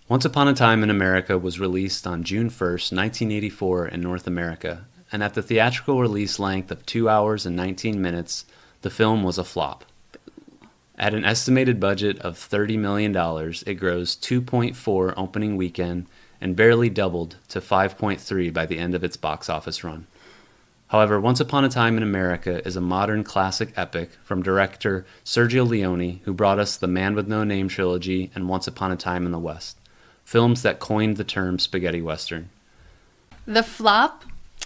Once Upon a Time in America was released on June 1st, 1984 in North America, and at the theatrical release length of 2 hours and 19 minutes, the film was a flop. At an estimated budget of $30 million, it grossed 2.4 opening weekend and barely doubled to 5.3 by the end of its box office run. However, Once Upon a Time in America is a modern classic epic from director Sergio Leone, who brought us The Man with No Name trilogy and Once Upon a Time in the West, films that coined the term spaghetti western. The flop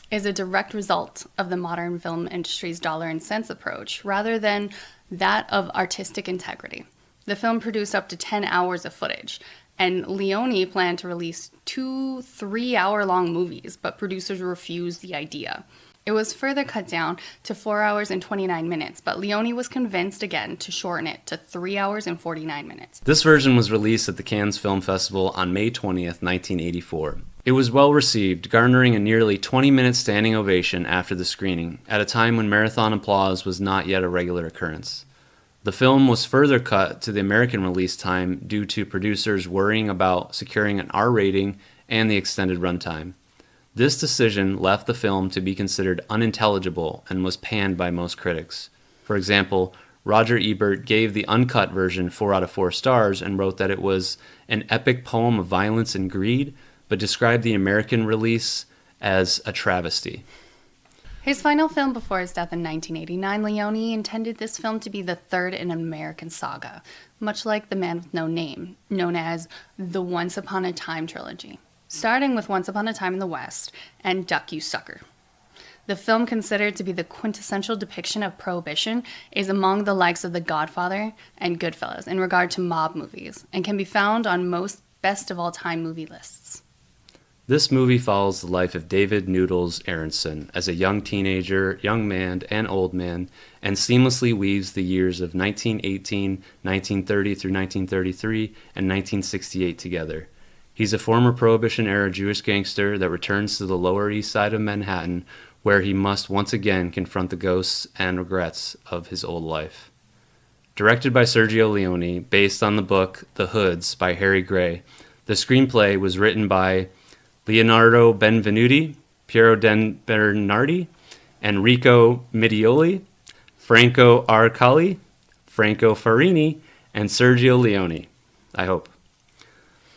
is a direct result of the modern film industry's dollar and cents approach, rather than that of artistic integrity. The film produced up to 10 hours of footage, and Leone planned to release 2 3-hour-long movies, but producers refused the idea. It was further cut down to 4 hours and 29 minutes, but Leone was convinced again to shorten it to 3 hours and 49 minutes. This version was released at the Cannes Film Festival on May 20th, 1984. It was well received, garnering a nearly 20-minute standing ovation after the screening, at a time when marathon applause was not yet a regular occurrence. The film was further cut to the American release time due to producers worrying about securing an R rating and the extended runtime. This decision left the film to be considered unintelligible and was panned by most critics. For example, Roger Ebert gave the uncut version 4 out of 4 stars and wrote that it was an epic poem of violence and greed, but described the American release as a travesty. His final film before his death in 1989, Leone intended this film to be the third in an American saga, much like The Man with No Name, known as the Once Upon a Time trilogy, starting with Once Upon a Time in the West and Duck You Sucker. The film, considered to be the quintessential depiction of Prohibition, is among the likes of The Godfather and Goodfellas in regard to mob movies, and can be found on most best of all time movie lists. This movie follows the life of David Noodles Aaronson as a young teenager, young man, and old man, and seamlessly weaves the years of 1918, 1930 through 1933, and 1968 together. He's a former Prohibition-era Jewish gangster that returns to the Lower East Side of Manhattan, where he must once again confront the ghosts and regrets of his old life. Directed by Sergio Leone, based on the book The Hoods by Harry Gray, the screenplay was written by Leonardo Benvenuti, Piero Den Bernardi, Enrico Midioli, Franco Arcali, Franco Farini, and Sergio Leone, I hope.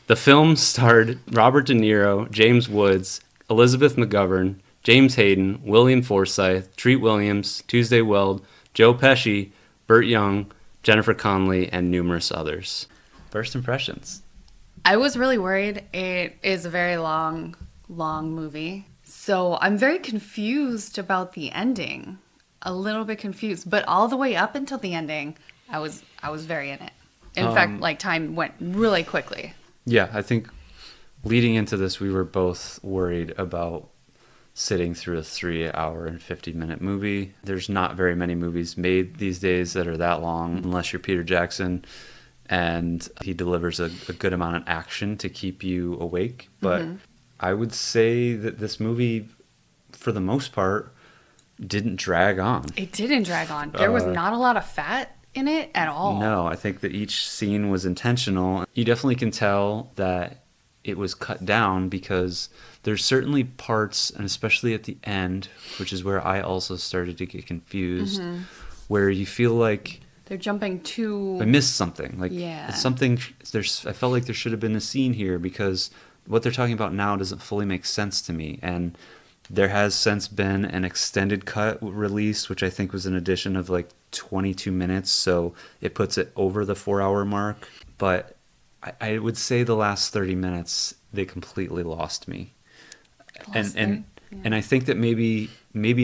The film starred Robert De Niro, James Woods, Elizabeth McGovern, James Hayden, William Forsythe, Treat Williams, Tuesday Weld, Joe Pesci, Burt Young, Jennifer Connelly, and numerous others. First impressions. I was really worried. It is a very long movie. So I'm very confused about the ending. A little bit confused. But all the way up until the ending, I was very in it. In fact, time went really quickly. Yeah, I think leading into this, we were both worried about sitting through a 3-hour and 50-minute movie. There's not very many movies made these days that are that long, unless you're Peter Jackson. And he delivers a good amount of action to keep you awake. But I would say that this movie, for the most part, didn't drag on. It didn't drag on. There was not a lot of fat in it at all. No, I think that each scene was intentional. You definitely can tell that it was cut down because there's certainly parts, and especially at the end, which is where I also started to get confused, where you feel like they're jumping too. I missed something. Something. I felt like there should have been a scene here because what they're talking about now doesn't fully make sense to me. And there has since been an extended cut released, which I think was an addition of 22 minutes, so it puts it over the 4-hour mark. But I would say the last 30 minutes they completely lost me. And I think that maybe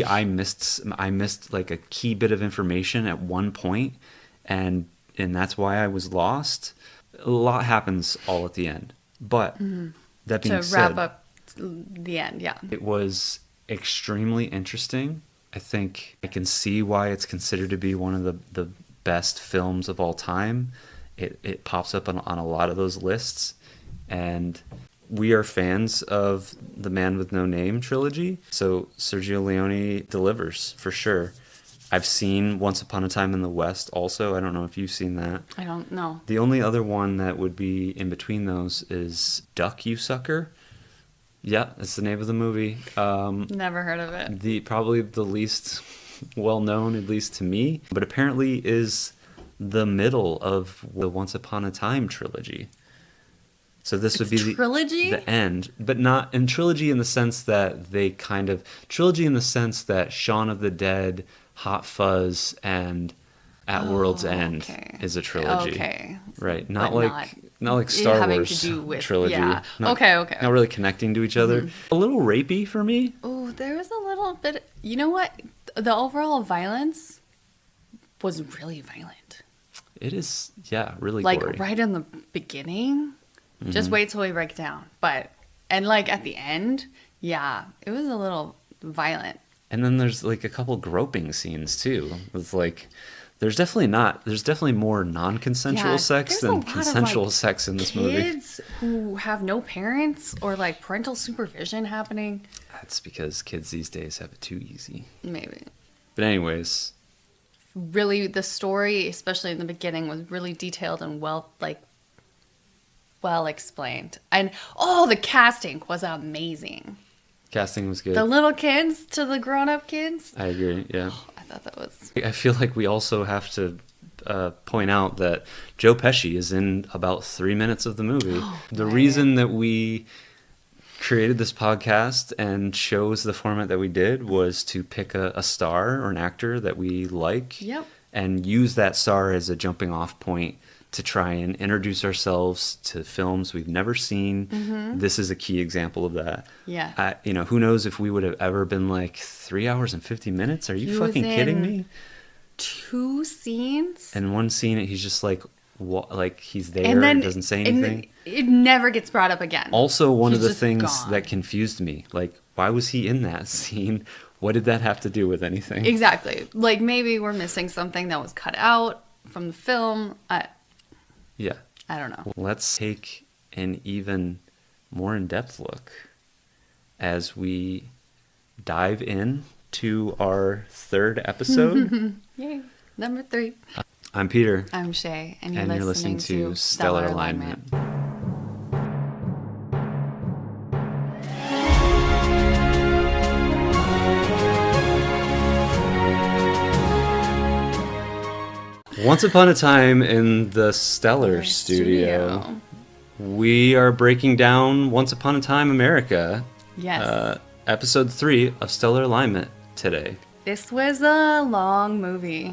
I missed a key bit of information at one point, and that's why I was lost. A lot happens all at the end, but that being said, to wrap up the end, it was extremely interesting. I think I can see why it's considered to be one of the best films of all time. It pops up on a lot of those lists, and we are fans of the Man with No Name trilogy, so Sergio Leone delivers for sure. I've seen Once Upon a Time in the West also. I don't know if you've seen that. I don't know. The only other one that would be in between those is Duck You Sucker. Yeah, that's the name of the movie. Never heard of it. Probably the least well known, at least to me, but apparently is the middle of the Once Upon a Time trilogy. So this would be the end, but not in trilogy in the sense that trilogy in the sense that Shaun of the Dead, Hot Fuzz, and At World's End is a trilogy. Okay. Right. Not like Star Wars trilogy. Yeah. Not really connecting to each other. A little rapey for me. Oh, there was a little bit. You know what? The overall violence was really violent. It is, really like gory. Right in the beginning. Just wait till we break down. And like at the end, it was a little violent. And then there's like a couple groping scenes too. It's like there's definitely more non-consensual sex than consensual sex in this movie. Kids who have no parents or like parental supervision happening. That's because kids these days have it too easy. Maybe. But anyways, really the story, especially in the beginning, was really detailed and well explained. And the casting was amazing. Casting was good. The little kids to the grown-up kids. I agree, yeah. I thought that was... I feel like we also have to point out that Joe Pesci is in about 3 minutes of the movie. The reason that we created this podcast and chose the format that we did was to pick a star or an actor that we like. Yep. And use that star as a jumping off point to try and introduce ourselves to films we've never seen. This is a key example of that. Yeah. Who knows if we would have ever been like 3 hours and 50 minutes? Are you fucking kidding me? 2 scenes. And one scene, he's just like he's there and doesn't say anything. It never gets brought up again. Also, one of the things that confused me, like, why was he in that scene? What did that have to do with anything? Exactly. Like, maybe we're missing something that was cut out from the film. Yeah. I don't know. Let's take an even more in-depth look as we dive in to our 3rd episode. Yay. Number 3. I'm Peter. I'm Shay. And you're listening to Stellar Alignment. Once upon a time in the Stellar Studio, we are breaking down Once Upon a Time America. Yes. Episode 3 of Stellar Alignment today. This was a long movie.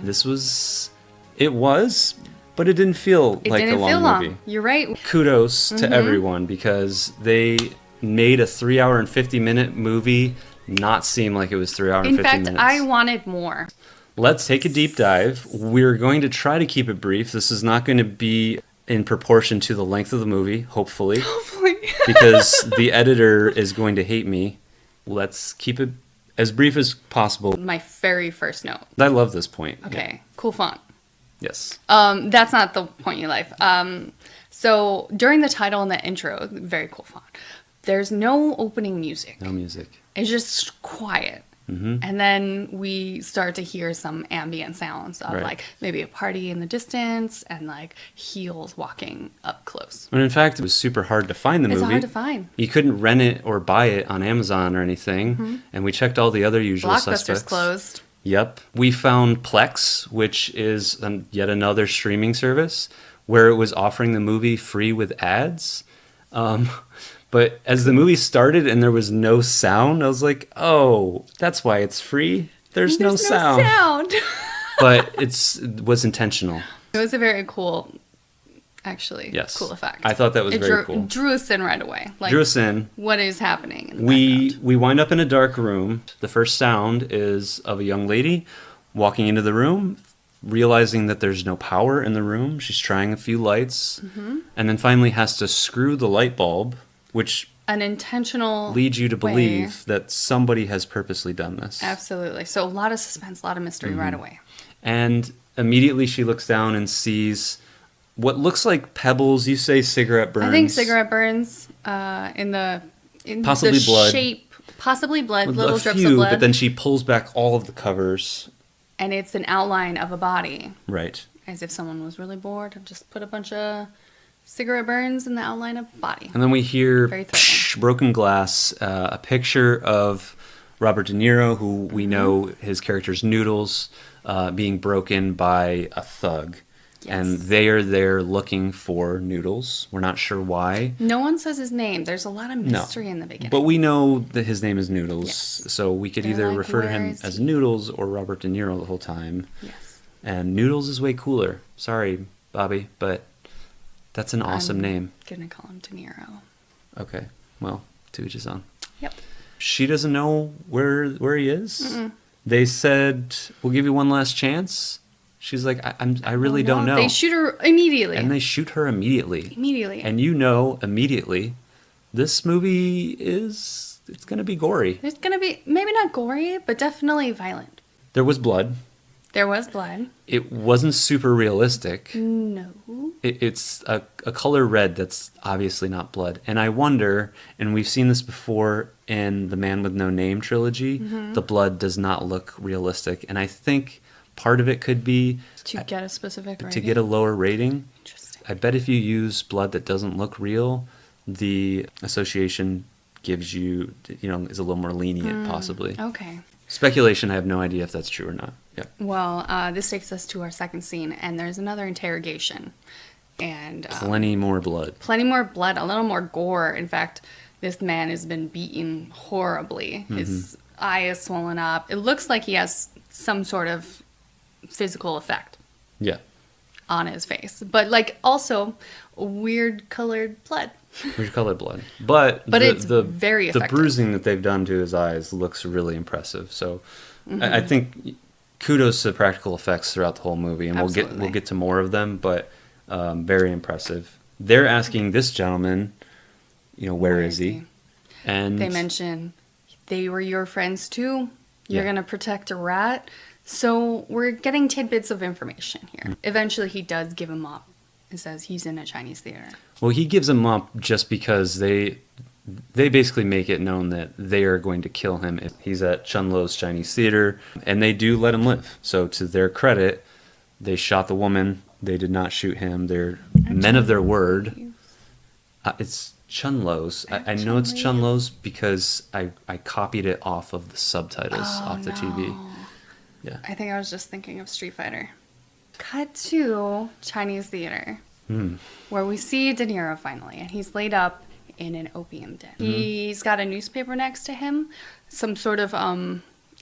It was, but it didn't feel like a long movie. You're right. Kudos to everyone because they made a 3 hour and 50 minute movie not seem like it was 3 hours and 50 minutes. In fact, I wanted more. Let's take a deep dive. We're going to try to keep it brief. This is not going to be in proportion to the length of the movie, hopefully. Because the editor is going to hate me. Let's keep it as brief as possible. My very first note. I love this point. Okay, yeah. Cool font. Yes. That's not the point you like. So during the title and the intro, very cool font. There's no opening music. No music. It's just quiet. And then we start to hear some ambient sounds of like maybe a party in the distance and like heels walking up close. And in fact, it was super hard to find the movie. It's hard to find. You couldn't rent it or buy it on Amazon or anything. And we checked all the other usual suspects. Blockbuster's closed. Yep. We found Plex, which is yet another streaming service where it was offering the movie free with ads. But as the movie started and there was no sound, I was like, oh, that's why it's free. There's no sound. But it was intentional. It was a very cool, actually, yes. Cool effect. I thought that was very cool. It drew us in right away. Like, drew us in. What is happening in the background. We wind up in a dark room. The first sound is of a young lady walking into the room, realizing that there's no power in the room. She's trying a few lights, and then finally has to screw the light bulb, which an intentional leads you to believe that somebody has purposely done this. Absolutely. So a lot of suspense, a lot of mystery right away. And immediately she looks down and sees what looks like pebbles. You say cigarette burns. I think cigarette burns in possibly the blood. Shape, possibly blood, a little drips few, of blood. But then she pulls back all of the covers And it's an outline of a body. Right. As if someone was really bored and just put a bunch of cigarette burns in the outline of a body. And then we hear Very threatening. broken glass, a picture of Robert De Niro, who we know his character's Noodles, being broken by a thug. Yes. And they are there looking for Noodles. We're not sure why. No one says his name. There's a lot of mystery in the beginning. But we know that his name is Noodles. Yes. So we could They're either like, refer to "Where him is as he?" Noodles or Robert De Niro the whole time. Yes. And Noodles is way cooler. Sorry, Bobby, but that's an awesome name. Gonna call him De Niro. Okay, well, to each his own. Yep. She doesn't know where he is. They said, "We'll give you one last chance." She's like, I really don't know. They shoot her immediately. And they shoot her immediately. Immediately. And you know immediately, this movie it's going to be gory. There's gonna be, maybe not gory, but definitely violent. There was blood. There was blood. It wasn't super realistic. No. It's a color red that's obviously not blood. And I wonder, and we've seen this before in the Man with No Name trilogy, the blood does not look realistic. And I think part of it could be To get a specific rating. to get a lower rating. Interesting. I bet if you use blood that doesn't look real, the association gives you, is a little more lenient possibly. Okay. Speculation, I have no idea if that's true or not. Yeah. Well, this takes us to our second scene, and there's another interrogation. And Plenty more blood. plenty more blood, a little more gore. In fact, this man has been beaten horribly. His eye is swollen up. It looks like he has some sort of physical effect Yeah. on his face, but like also weird colored blood. Weird colored blood. But it's very the effective. bruising that they've done to his eyes looks really impressive. So I think kudos to practical effects throughout the whole movie, and Absolutely. we'll get to more of them, but very impressive. They're asking this gentleman, where is he? And They mention they were your friends too. You're Yeah. gonna protect a rat. So we're getting tidbits of information here. Eventually, he does give him up. It says he's in a Chinese theater. Well, he gives him up just because they basically make it known that they are going to kill him if he's at Chun Lo's Chinese theater, and they do let him live. So to their credit, they shot the woman. They did not shoot him. They're men of their word. It's Chun Lo's. I know it's Chun Lo's because I copied it off of the subtitles off the TV. Yeah. I think I was just thinking of Street Fighter. Cut to Chinese theater, where we see De Niro finally, and he's laid up in an opium den. He's got a newspaper next to him, some sort of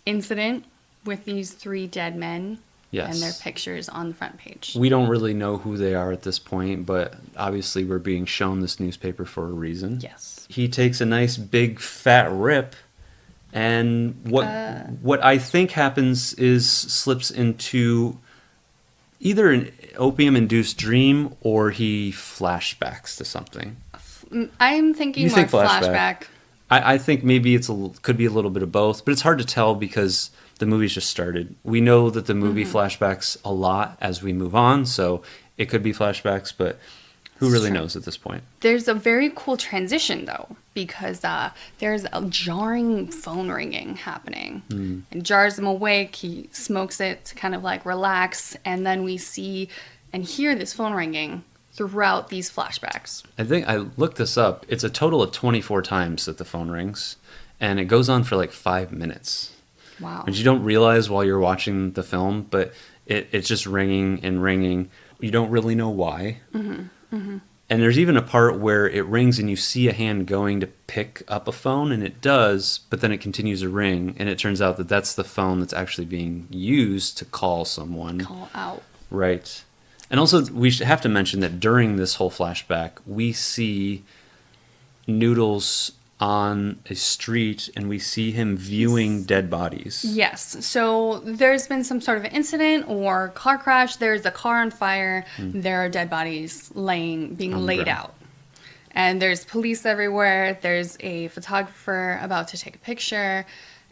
incident with these 3 dead men. Yes. And their pictures on the front page. We don't really know who they are at this point, but obviously we're being shown this newspaper for a reason. Yes. He takes a nice big fat rip, and what I think happens is slips into either an opium-induced dream or he flashbacks to something. I'm thinking You more think flashback. I think maybe could be a little bit of both, but it's hard to tell because the movie's just started. We know that the movie flashbacks a lot as we move on, so it could be flashbacks, but who really knows at this point? There's a very cool transition, though, because there's a jarring phone ringing happening. It jars him awake. He smokes it to kind of like relax, and then we see and hear this phone ringing throughout these flashbacks. I think I looked this up. It's a total of 24 times that the phone rings, and it goes on for like 5 minutes. Wow. And you don't realize while you're watching the film, but it's just ringing and ringing. You don't really know why. And there's even a part where it rings and you see a hand going to pick up a phone, and it does, but then it continues to ring, and it turns out that that's the phone that's actually being used to call someone. Call out. Right. And also, we have to mention that during this whole flashback, we see Noodles on a street, and we see him viewing dead bodies. Yes. So there's been some sort of incident or car crash. There's a car on fire. There are dead bodies being On the laid ground. out. And there's police everywhere. There's a photographer about to take a picture.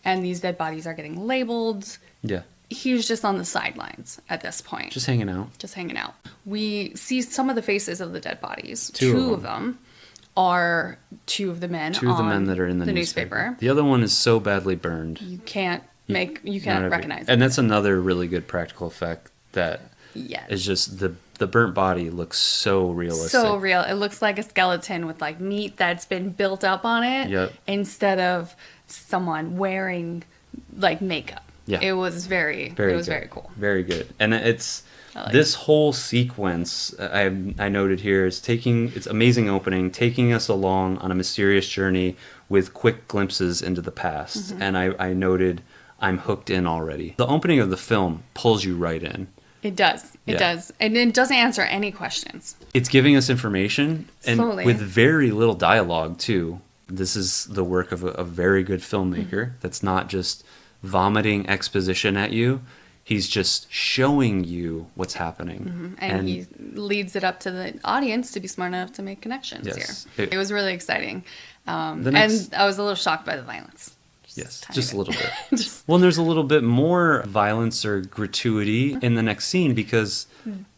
And these dead bodies are getting labeled. Yeah. He's just on the sidelines at this point. Just hanging out. Just hanging out. We see some of the faces of the dead bodies. Two Two of of them are 2 of the men Two of the men that are in the newspaper. The other one is so badly burned. You can't you can recognize it. And that's another really good practical effect that Yes. is just the burnt body looks so realistic. So real. It looks like a skeleton with like meat that's been built up on it. Yep. Instead of someone wearing like makeup. Yeah. It was very cool. Very good. And it's like this whole sequence I noted here is it's amazing opening, taking us along on a mysterious journey with quick glimpses into the past. Mm-hmm. And I noted I'm hooked in already. The opening of the film pulls you right in. It does. It does. And it doesn't answer any questions. It's giving us information and Slowly. with very little dialogue too. This is the work of a very good filmmaker that's not just vomiting exposition at you. He's just showing you what's happening. Mm-hmm. And he leads it up to the audience to be smart enough to make connections here. It was really exciting. And I was a little shocked by the violence. Just a little bit. Well, and there's a little bit more violence or gratuity in the next scene because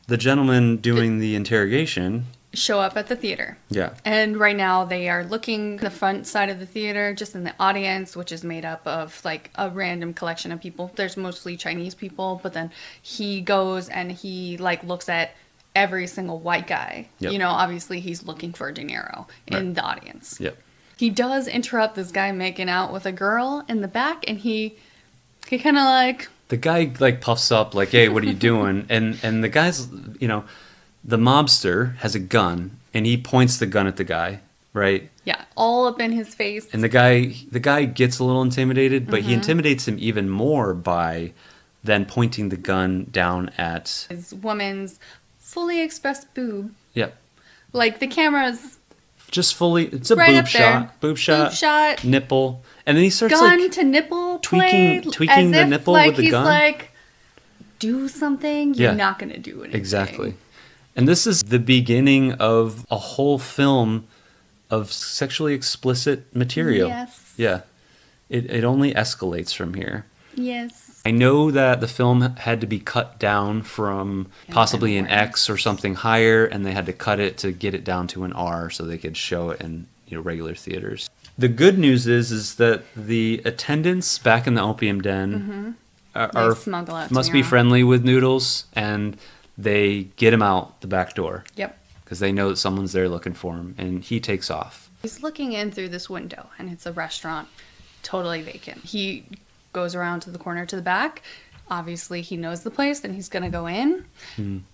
the gentleman doing the interrogation show up at the theater. Yeah. And right now they are looking the front side of the theater, just in the audience, which is made up of like a random collection of people. There's mostly Chinese people, but then he goes and he like looks at every single white guy. Yep. You know, obviously he's looking for De Niro in the audience. Yep. He does interrupt this guy making out with a girl in the back, and he kind of like... The guy like puffs up like, hey, what are you doing? And the guy's, you know, the mobster has a gun, and he points the gun at the guy, right? Yeah, all up in his face. And the guy gets a little intimidated, but he intimidates him even more by then pointing the gun down at... his woman's fully expressed boob. Yep. Like, the camera's... Just fully, it's a right boob shot, nipple, and then he starts gun like to nipple tweaking as the if, nipple like, with the he's gun. Like, do something. You're not gonna do anything. Exactly, and this is the beginning of a whole film of sexually explicit material. Yes. Yeah, it only escalates from here. Yes. I know that the film had to be cut down from possibly an X or something higher, and they had to cut it to get it down to an R so they could show it in regular theaters. The good news is that the attendants back in the opium den must be friendly with Noodles, and they get him out the back door. Yep. Because they know that someone's there looking for him, and he takes off. He's looking in through this window, and it's a restaurant, totally vacant. He goes around to the corner to the back. Obviously, he knows the place, and he's going to go in.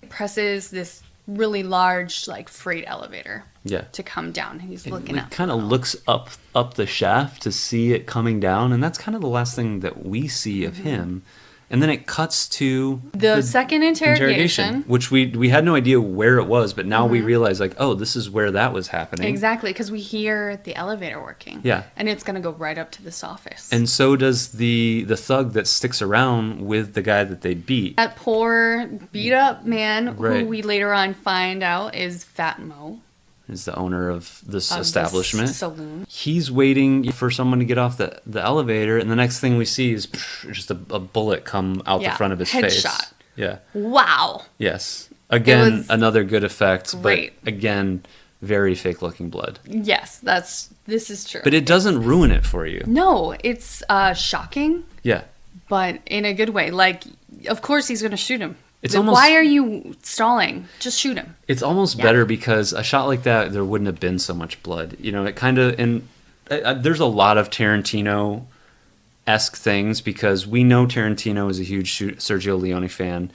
Presses this really large, like, freight elevator to come down. And he's looking up. He kind of looks up the shaft to see it coming down, and that's kind of the last thing that we see of him. And then it cuts to the second interrogation, which we had no idea where it was, but now we realize, like, oh, this is where that was happening. Exactly, because we hear the elevator working. Yeah. And it's going to go right up to this office. And so does the thug that sticks around with the guy that they beat. That poor, beat-up man, right, who we later on find out is Fat Mo. Is the owner of this establishment. This saloon. He's waiting for someone to get off the elevator, and the next thing we see is just a bullet come out the front of his face. Headshot. Yeah. Wow. Yes. Again, another good effect, great. But again, very fake-looking blood. Yes, this is true. But it doesn't ruin it for you. No, it's shocking. Yeah. But in a good way. Like, of course he's going to shoot him. Almost, why are you stalling? Just shoot him. It's almost better because a shot like that, there wouldn't have been so much blood. You know, it kind of... And there's a lot of Tarantino-esque things because we know Tarantino is a huge Sergio Leone fan.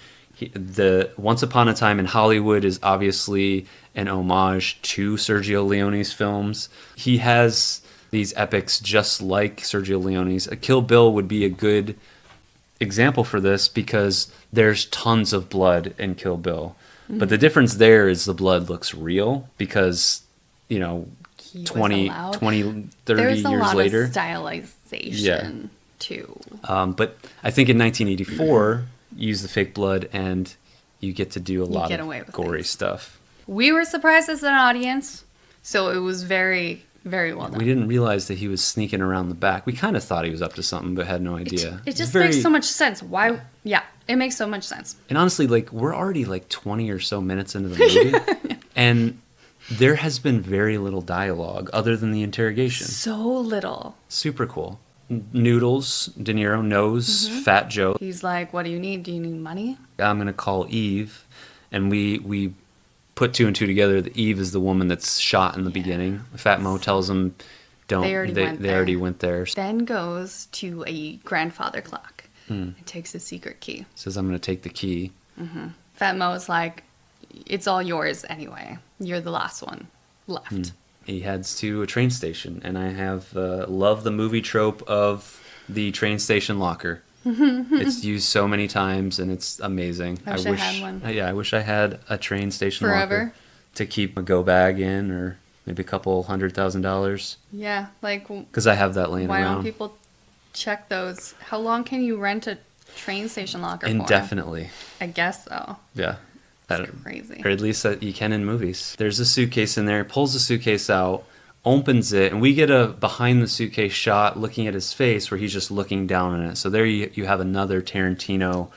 The Once Upon a Time in Hollywood is obviously an homage to Sergio Leone's films. He has these epics just like Sergio Leone's. Kill Bill would be a good example for this because there's tons of blood in Kill Bill. But the difference there is the blood looks real because, 20, 30 There's years a lot later. Of stylization too. But I think in 1984, use the fake blood and you get to do a lot of gory stuff. We were surprised as an audience, so it was very, very well done. We didn't realize that he was sneaking around the back. We kind of thought he was up to something, but had no idea. It just makes so much sense. Why? Yeah, it makes so much sense. And honestly, like, we're already like 20 or so minutes into the movie, and there has been very little dialogue other than the interrogation. So little. Super cool. Noodles, De Niro, knows Fat Joe. He's like, what do you need? Do you need money? I'm going to call Eve. And we put two and two together. That Eve is the woman that's shot in the beginning. Fat Mo tells him, don't. They already went there. Then goes to a grandfather clock and takes his secret key. Says, I'm going to take the key. Fat Mo's like, it's all yours anyway. You're the last one left. He heads to a train station, and I have loved the movie trope of the train station locker. It's used so many times, and it's amazing. I wish I had one. Yeah, I wish I had a train station Forever. locker to keep a go bag in, or maybe a couple $100,000. Yeah, like, because I have that laying why around. don't people check those? How long can you rent a train station locker for? Indefinitely. I guess so. Yeah. That's crazy. Or at least that you can in movies. There's a suitcase in there, pulls the suitcase out, opens it, and we get a behind the suitcase shot looking at his face where he's just looking down on it. So there you have another Tarantino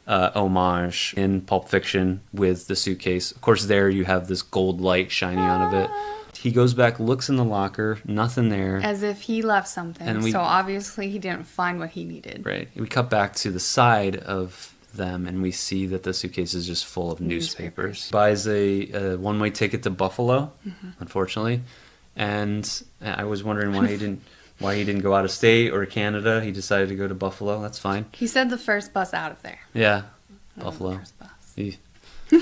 homage in Pulp Fiction with the suitcase. Of course, there you have this gold light shining out of it. He goes back, looks in the locker, nothing there. As if he left something. So obviously he didn't find what he needed. Right. We cut back to the side of them, and we see that the suitcase is just full of newspapers. Buys a one-way ticket to Buffalo, unfortunately, and I was wondering why he didn't go out of state or Canada. He decided to go to Buffalo. That's fine. He said the first bus out of there. Yeah, Buffalo. First bus.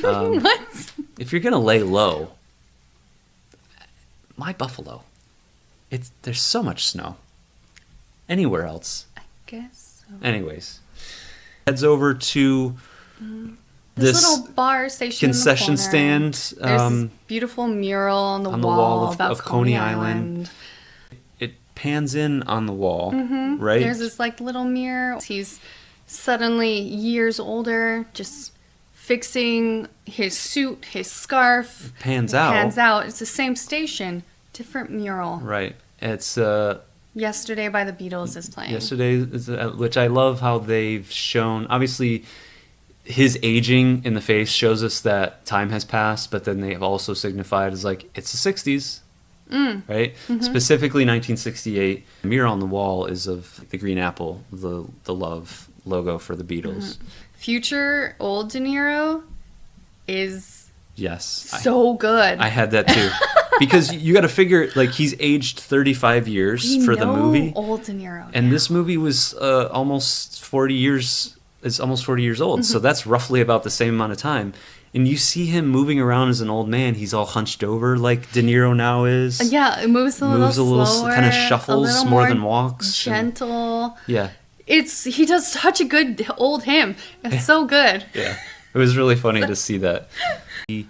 What? If you're gonna lay low, my Buffalo. There's so much snow. Anywhere else. I guess so. Anyways. Heads over to this little bar station concession stand. There's this beautiful mural on the wall about Coney Island. It pans in on the wall, right? There's this like little mirror. He's suddenly years older, just fixing his suit, his scarf. Pans out. It's the same station, different mural. Right. It's Yesterday by the Beatles is playing. Yesterday, which I love how they've shown. Obviously, his aging in the face shows us that time has passed, but then they have also signified as like, it's the 60s, right? Specifically 1968. The mural on the wall is of the green apple, the love logo for the Beatles. Future old De Niro is so good. I had that too. Because you got to figure, like, he's aged 35 years for the movie. Old De Niro. And this movie was almost 40 years. It's almost 40 years old. So that's roughly about the same amount of time. And you see him moving around as an old man. He's all hunched over like De Niro now is. Yeah, it moves a little slower. Kind of shuffles more than walks. Gentle. Yeah. He does such a good old him. It's so good. Yeah. It was really funny to see that. He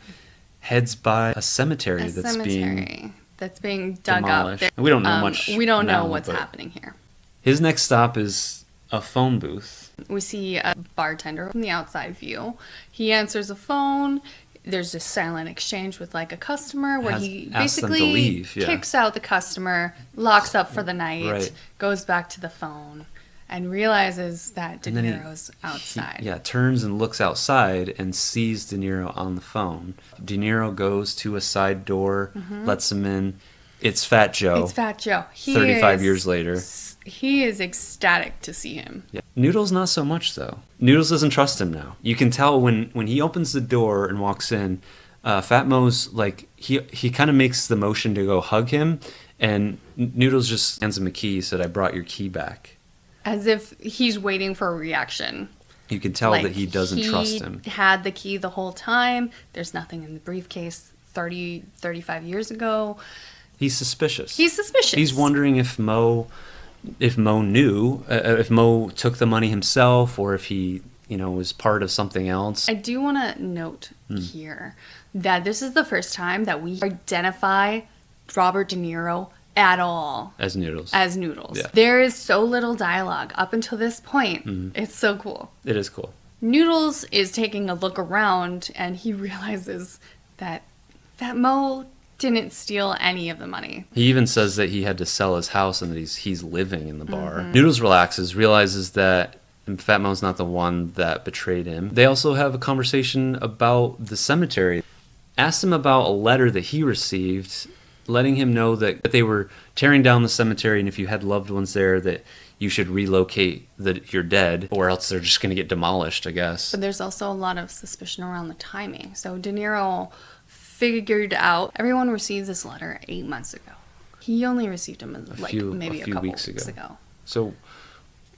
heads by a cemetery that's being dug demolished. up. We don't know much. We don't know what's happening here. His next stop is a phone booth. We see a bartender from the outside view. He answers the phone. There's a silent exchange with like a customer where he basically kicks out the customer, locks up for the night, goes back to the phone, and realizes that De Niro's outside. He turns and looks outside and sees De Niro on the phone. De Niro goes to a side door, lets him in. It's Fat Joe. 35 years later. He is ecstatic to see him. Yeah. Noodles not so much, though. Noodles doesn't trust him now. You can tell when he opens the door and walks in, Fat Mo's like, he kind of makes the motion to go hug him, and Noodles just hands him a key. He said, I brought your key back. As if he's waiting for a reaction. You can tell that he doesn't trust him. He had the key the whole time. There's nothing in the briefcase 35 years ago. He's suspicious. He's wondering if Mo knew, if Mo took the money himself, or if he, was part of something else. I do want to note here that this is the first time that we identify Robert De Niro at all. As Noodles. Yeah. There is so little dialogue up until this point. It's so cool. It is cool. Noodles is taking a look around, and he realizes that Mo didn't steal any of the money. He even says that he had to sell his house and that he's living in the bar. Noodles relaxes, realizes that Fat Mo's not the one that betrayed him. They also have a conversation about the cemetery. Asked him about a letter that he received, letting him know that they were tearing down the cemetery, and if you had loved ones there, that you should relocate your dead, or else they're just going to get demolished, I guess. But there's also a lot of suspicion around the timing. So De Niro figured out everyone received this letter 8 months ago. He only received them maybe a couple weeks ago. So,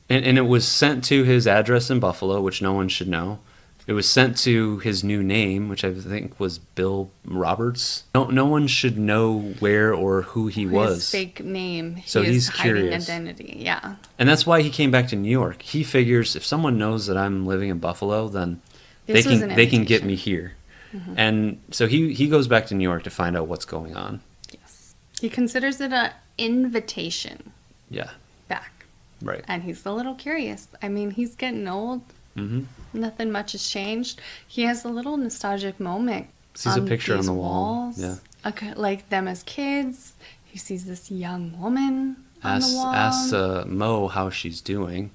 and it was sent to his address in Buffalo, which no one should know. It was sent to his new name, which I think was Bill Roberts. No one should know where or who he was. His fake name. So he's curious. Hiding identity, yeah. And that's why he came back to New York. He figures if someone knows that I'm living in Buffalo, then they can get me here. Mm-hmm. And so he goes back to New York to find out what's going on. Yes. He considers it an invitation. Yeah. Back. Right. And he's a little curious. I mean, he's getting old. Mm-hmm. Nothing much has changed. He has a little nostalgic moment. Sees a picture on the wall. Walls, yeah. Okay, like them as kids. He sees this young woman on the wall. Asks Mo how she's doing,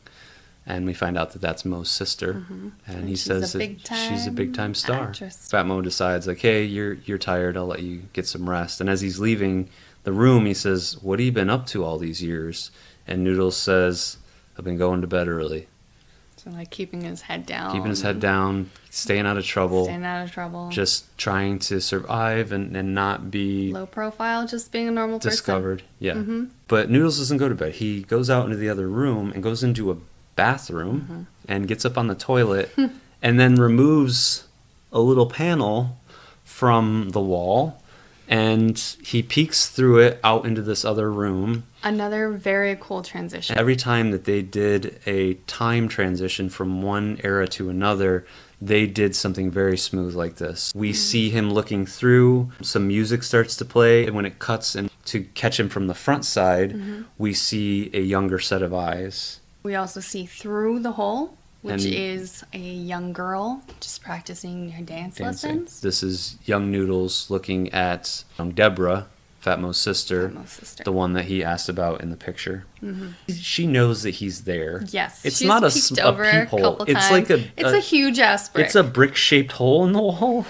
and we find out that that's Mo's sister. Mm-hmm. And he says that she's a big-time star. Actress. Fat Mo decides, like, hey, you're tired. I'll let you get some rest. And as he's leaving the room, he says, what have you been up to all these years? And Noodles says, I've been going to bed early. So, like, keeping his head down. Staying out of trouble. Just trying to survive and not be... low profile, just being a normal discovered. person. Yeah. Mm-hmm. But Noodles doesn't go to bed. He goes out into the other room and goes into a bathroom and gets up on the toilet and then removes a little panel from the wall, and he peeks through it out into this other room. Another very cool transition. Every time that they did a time transition from one era to another, they did something very smooth like this. We see him looking through, some music starts to play, and when it cuts and to catch him from the front side, we see a younger set of eyes. We also see through the hole, which is a young girl just practicing her dancing lessons. This is young Noodles looking at young Deborah, Fat Mo's sister, the one that he asked about in the picture. Mm-hmm. She knows that he's there. Yes, it's not a peephole. It's like a huge ass brick. It's a brick-shaped hole in the wall.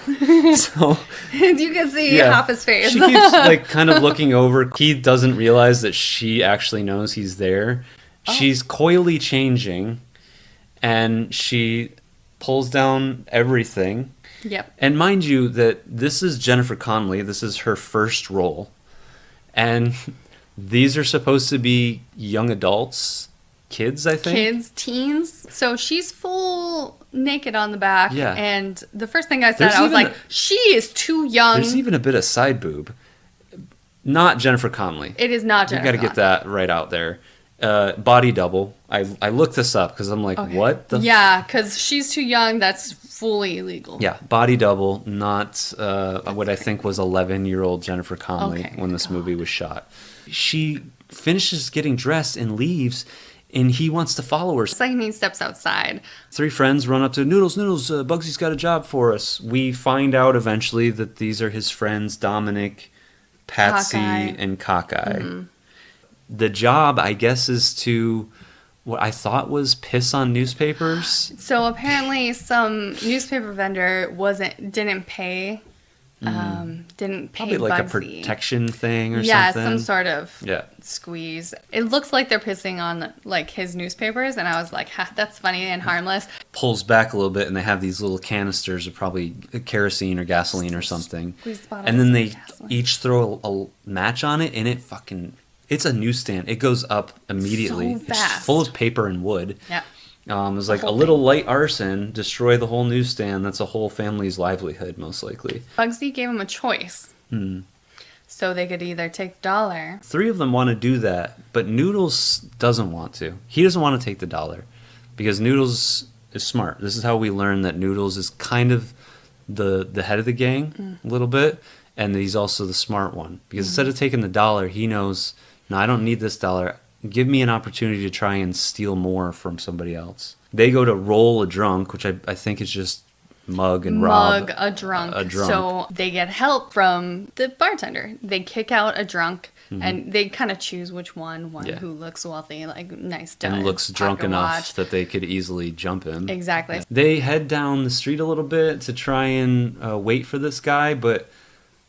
So you can see half his face. She keeps like kind of looking over. He doesn't realize that she actually knows he's there. Oh. She's coyly changing, and she pulls down everything. Yep. And mind you that this is Jennifer Connelly. This is her first role. And these are supposed to be young adults, kids, I think. Kids, teens. So she's full naked on the back. Yeah. And the first thing I said, I was like, she is too young. There's even a bit of side boob. Not Jennifer Connelly. It is not Jennifer Connelly. You got to get that right out there. Body double. I looked this up because I'm like, what the? Yeah, because she's too young. That's fully illegal. Yeah, body double, not what I think was 11-year-old Jennifer Connelly when this movie was shot. She finishes getting dressed and leaves, and he wants to follow her. Second, he steps outside. 3 friends run up to Noodles, Bugsy's got a job for us. We find out eventually that these are his friends, Dominic, Patsy, and Cockeye. Mm-hmm. The job, I guess, is to what I thought was piss on newspapers. So apparently, some newspaper vendor didn't pay probably like Bugsy. A protection thing or something. Yeah, some sort of squeeze. It looks like they're pissing on like his newspapers, and I was like, ha, that's funny and harmless. Pulls back a little bit, and they have these little canisters of probably kerosene or gasoline or something, and then they each throw a match on it, and it's a newsstand. It goes up immediately. So fast. It's full of paper and wood. Yeah. It was like a little light arson, destroy the whole newsstand. That's a whole family's livelihood, most likely. Bugsy gave him a choice. So they could either take the $1. 3 of them want to do that, but Noodles doesn't want to. He doesn't want to take the $1 because Noodles is smart. This is how we learn that Noodles is kind of the head of the gang a little bit, and he's also the smart one. Because instead of taking the $1, he knows, no, I don't need this $1. Give me an opportunity to try and steal more from somebody else. They go to roll a drunk, which I think is just mug rob a drunk. So they get help from the bartender. They kick out a drunk, and they kind of choose which one who looks wealthy, like nice done, and looks drunk enough that they could easily jump him. Exactly. They head down the street a little bit to try and wait for this guy, but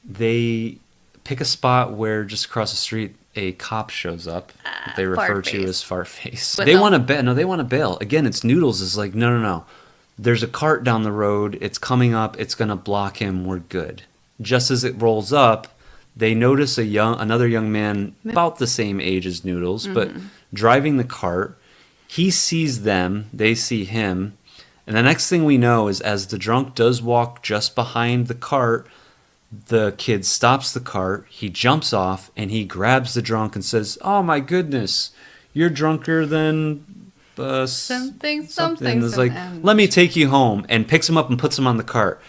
they pick a spot where just across the street a cop shows up. They refer to Fartface. as Fartface. With They them. want to bail. No, they want to bail. Again, it's Noodles is like, no. There's a cart down the road. It's coming up. It's going to block him. We're good. Just as it rolls up, they notice another young man about the same age as Noodles, but driving the cart. He sees them. They see him. And the next thing we know is as the drunk does walk just behind the cart, the kid stops the cart. He jumps off and he grabs the drunk and says, "Oh my goodness, you're drunker than Something. It's like, let me take you home," and picks him up and puts him on the cart.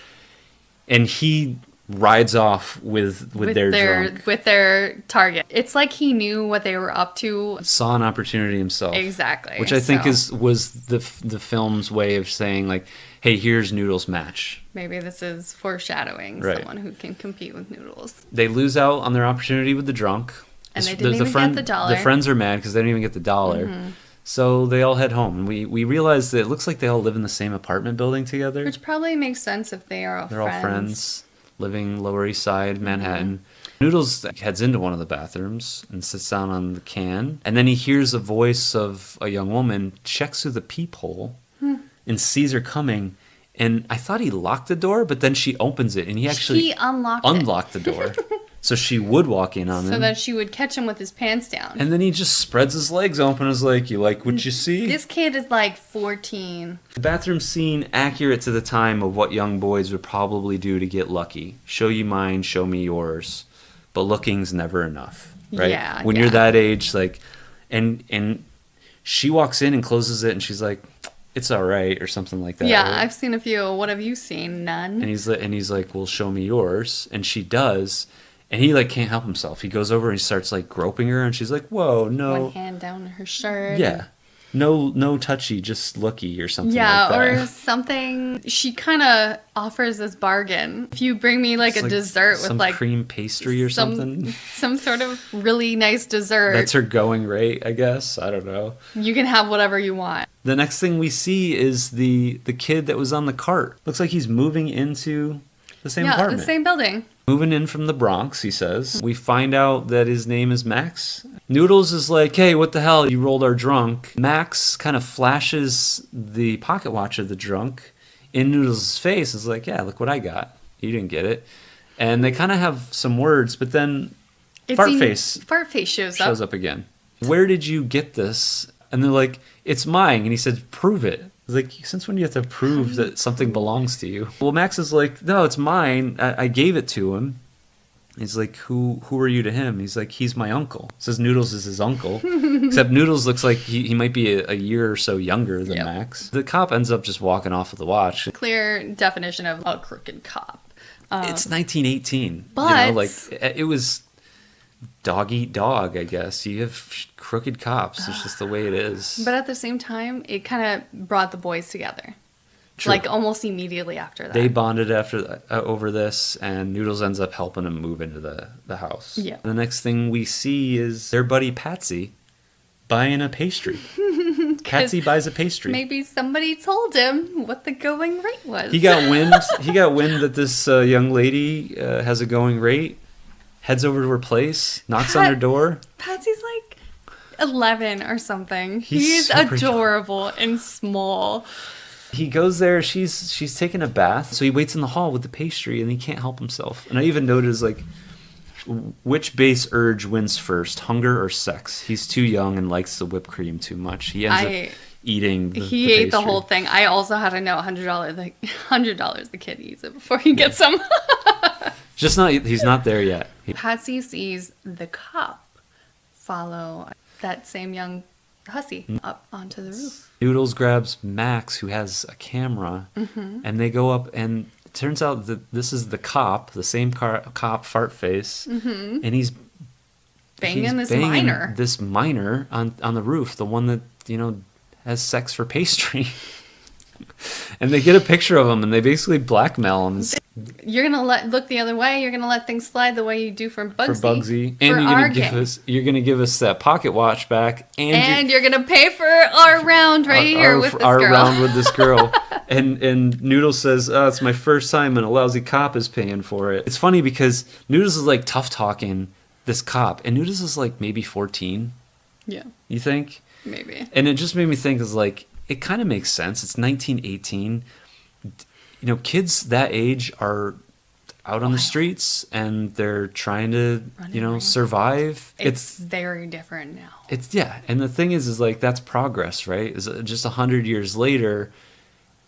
And he rides off with their drunk. With their target. It's like he knew what they were up to. Saw an opportunity himself. Exactly. Which I think was the film's way of saying, like, hey, here's Noodles' match. Maybe this is foreshadowing someone who can compete with Noodles. They lose out on their opportunity with the drunk. And they didn't even get the dollar. The friends are mad because they didn't even get the dollar. So they all head home. And we realize that it looks like they all live in the same apartment building together. Which probably makes sense if they are all They're friends. all friends, living Lower East Side, Manhattan. Noodles heads into one of the bathrooms and sits down on the can. And then he hears a voice of a young woman, checks through the peephole, and sees her coming. And I thought he locked the door, but then she opens it, and he actually unlocked the door. So she would walk in on him. So that she would catch him with his pants down. And then he just spreads his legs open and is like, "You like what you see?" This kid is like 14. The bathroom scene accurate to the time of what young boys would probably do to get lucky. Show you mine, show me yours. But looking's never enough, right? Yeah. When you're that age, like, and she walks in and closes it, and she's like, "It's all right," or something like that. Yeah, right? I've seen a few. What have you seen? None. And he's like, "Well, show me yours," and she does. And he, like, can't help himself. He goes over and he starts, like, groping her, and she's like, "Whoa, no." One hand down her shirt. Yeah. No touchy, just looky or something like Yeah, that. or something. She kind of offers this bargain. If you bring me, like, It's a dessert with, some like, cream pastry or something. Some sort of really nice dessert. That's her going rate, I guess. I don't know. You can have whatever you want. The next thing we see is the kid that was on the cart. Looks like he's moving into the same apartment. The same building. Moving in from the Bronx, he says. We find out that his name is Max. Noodles is like, "Hey, what the hell? You rolled our drunk." Max kind of flashes the pocket watch of the drunk in Noodles' face. Is like, "Yeah, look what I got. You didn't get it." And they kind of have some words, but then Fartface shows up again. "Where did you get this?" And they're like, "It's mine." And he said, "Prove it." It's like, since when do you have to prove that something belongs to you? Well, Max is like, "No, it's mine. I gave it to him." He's like, who are you to him? He's like, "He's my uncle." Says Noodles is his uncle. Except Noodles looks like he might be a year or so younger than Max. The cop ends up just walking off with the watch. Clear definition of a crooked cop. It's 1918. But it was dog eat dog, I guess. You have crooked cops. It's just the way it is. But at the same time, it kind of brought the boys together. True. Like almost immediately after that. They bonded over this, and Noodles ends up helping him move into the house. Yeah. The next thing we see is their buddy Patsy buying a pastry. Patsy buys a pastry. Maybe somebody told him what the going rate was. He got wind. He got wind that this young lady has a going rate. Heads over to her place, knocks on her door. Patsy's like 11 or something. He's He's adorable and small. He goes there. She's taking a bath, so he waits in the hall with the pastry, and he can't help himself. And I even noticed, like, which base urge wins first, hunger or sex? He's too young and likes the whipped cream too much. He ends up eating. He ate the whole thing. I also had to know $100 the kid eats it before he gets some. He's not there yet. Patsy sees the cop follow that same young hussy up onto the roof. Noodles grabs Max, who has a camera, and they go up, and it turns out that this is the cop, the same cop, Fartface, and he's banging this minor on the roof, the one that, has sex for pastry. And they get a picture of him, and they basically blackmail him. You're gonna look the other way. You're gonna let things slide the way you do for Bugsy. And you're gonna give us that pocket watch back, and you're gonna pay for our round with this our girl. round with this girl. and Noodles says, "Oh, it's my first time, and a lousy cop is paying for it." It's funny because Noodles is like tough talking this cop, and Noodles is like maybe 14. Yeah, You think? maybe. And it just made me think, is like, it kind of makes sense. It's 1918. Kids that age are out on the streets and they're trying to, survive. It's very different now. And the thing is like, that's progress, right? Is just 100 years later,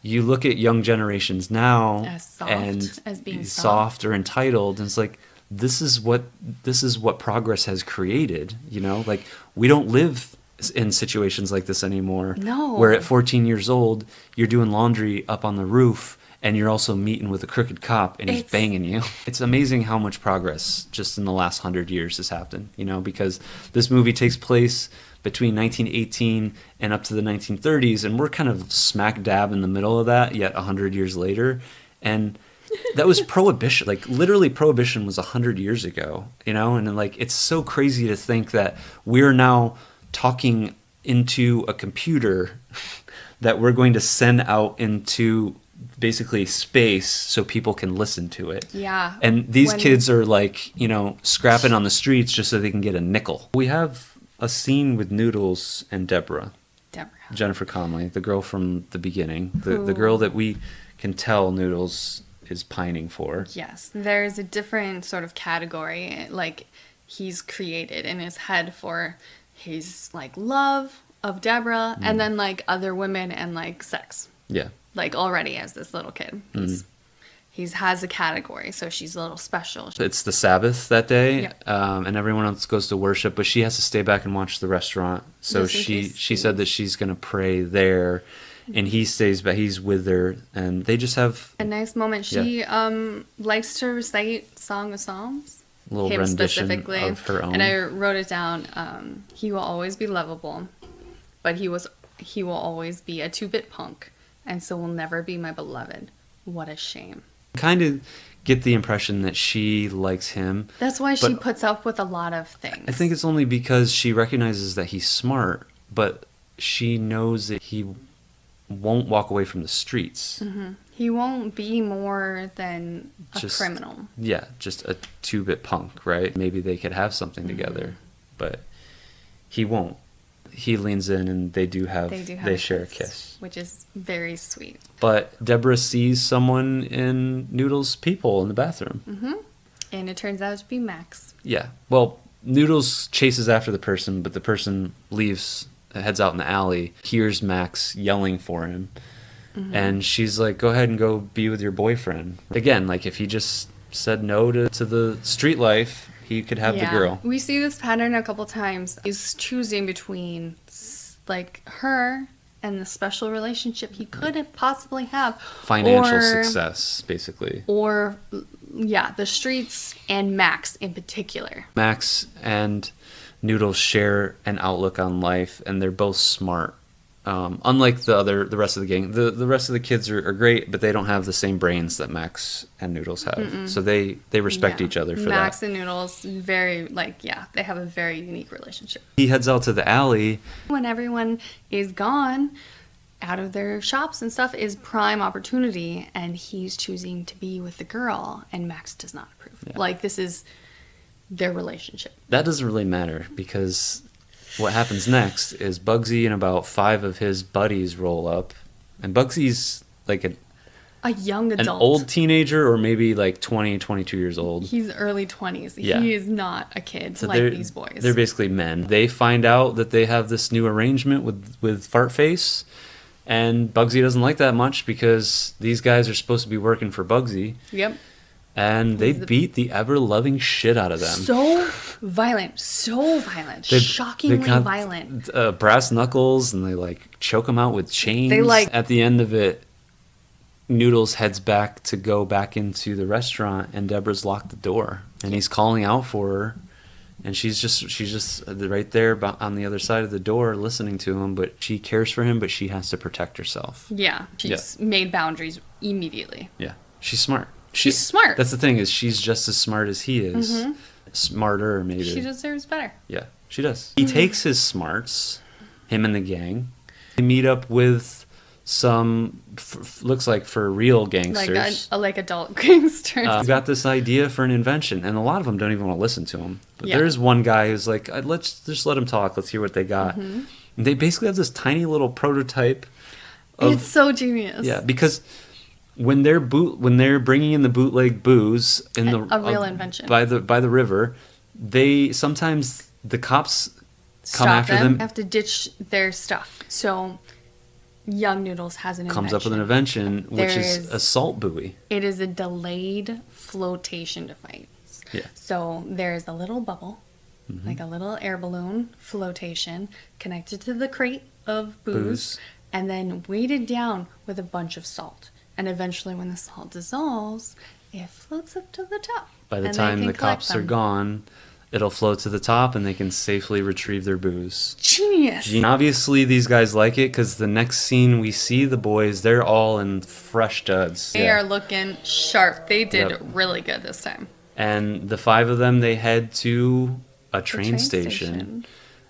you look at young generations now as being soft or entitled, and it's like, this is what progress has created. Like, we don't live in situations like this anymore. No. Where at 14 years old, you're doing laundry up on the roof, and you're also meeting with a crooked cop, and he's banging you. It's amazing how much progress just in the last 100 years has happened, because this movie takes place between 1918 and up to the 1930s, and we're kind of smack dab in the middle of that, yet 100 years later. And that was Prohibition. Like, literally, Prohibition was 100 years ago, and like, it's so crazy to think that we're now talking into a computer that we're going to send out into basically space so people can listen to it. Yeah. And these kids are like, scrapping on the streets just so they can get a nickel. We have a scene with Noodles and Jennifer Connelly, the girl from the beginning, the girl that we can tell Noodles is pining for. Yes. There's a different sort of category, like, he's created in his head for his, like, love of Deborah, and then, like, other women and, like, sex. Yeah. Like, already as this little kid. He has a category, so she's a little special. It's the Sabbath that day, and everyone else goes to worship, but she has to stay back and watch the restaurant. So she said that she's going to pray there, and he stays back. He's with her, and they just have a nice moment. She likes to recite Song of Songs. A little rendition of her own. And I wrote it down. He will always be lovable, but he will always be a 2-bit punk, and so will never be my beloved. What a shame. Kind of get the impression that she likes him. That's why she puts up with a lot of things. I think it's only because she recognizes that he's smart, but she knows that he won't walk away from the streets. Mm-hmm. He won't be more than a criminal. Yeah, just a 2-bit punk, right? Maybe they could have something together, but he won't. He leans in, and they share a kiss, which is very sweet. But Deborah sees someone in Noodles' peephole in the bathroom. Mm-hmm. And it turns out to be Max. Yeah. Well, Noodles chases after the person, but the person heads out in the alley, hears Max yelling for him. Mm-hmm. And she's like, go ahead and go be with your boyfriend. Again, like, if he just said no to the street life, he could have the girl. We see this pattern a couple times. He's choosing between, like, her and the special relationship he could possibly have. Financial success, basically. Or, the streets and Max in particular. Max and Noodles share an outlook on life, and they're both smart. Unlike the rest of the gang, the rest of the kids are great, but they don't have the same brains that Max and Noodles have. Mm-mm. So they respect each other for Max that. and Noodles, they have a very unique relationship. He heads out to the alley. When everyone is gone out of their shops and stuff is prime opportunity, and he's choosing to be with the girl, and Max does not approve. Yeah. Like, this is their relationship. That doesn't really matter, because what happens next is Bugsy and about 5 of his buddies roll up, and Bugsy's like a young adult, an old teenager, or maybe like 20, 22 years old. He's early 20s. Yeah. He is not a kid like these boys. They're basically men. They find out that they have this new arrangement with Fartface, and Bugsy doesn't like that much because these guys are supposed to be working for Bugsy. Yep. And they beat the ever-loving shit out of them. So violent. Shockingly violent. Brass knuckles, and they, like, choke them out with chains. At the end of it, Noodles heads back to go back into the restaurant, and Deborah's locked the door. And he's calling out for her, and she's just right there on the other side of the door listening to him, but she cares for him, but she has to protect herself. Yeah, she's made boundaries immediately. Yeah, she's smart. She's smart. That's the thing, is she's just as smart as he is. Mm-hmm. Smarter, maybe. She deserves better. Yeah, she does. He takes his smarts, him and the gang. They meet up with some looks like for real gangsters. Like adult gangsters. Got this idea for an invention, and a lot of them don't even want to listen to him. But Yeah. there's one guy who's like, let's just let him talk. Let's hear what they got. And they basically have this tiny little prototype. It's so genius. Yeah, because when they're bringing in the bootleg booze in A real invention by the river, sometimes the cops come after them. Have to ditch their stuff. So young Noodles has an Comes invention. up with an invention, which is a salt buoy. It is a delayed flotation device. Yeah. So there's a little bubble, like a little air balloon flotation, connected to the crate of booze, and then weighted down with a bunch of salt. And eventually, when the salt dissolves, it floats up to the top. By the and time they the can collect cops are them. gone, it'll float to the top and they can safely retrieve their booze. Genius. And obviously, these guys like it because the next scene we see the boys, they're all in fresh duds. They are looking sharp. They did Yep. really good this time. And the 5 of them, they head to a train station.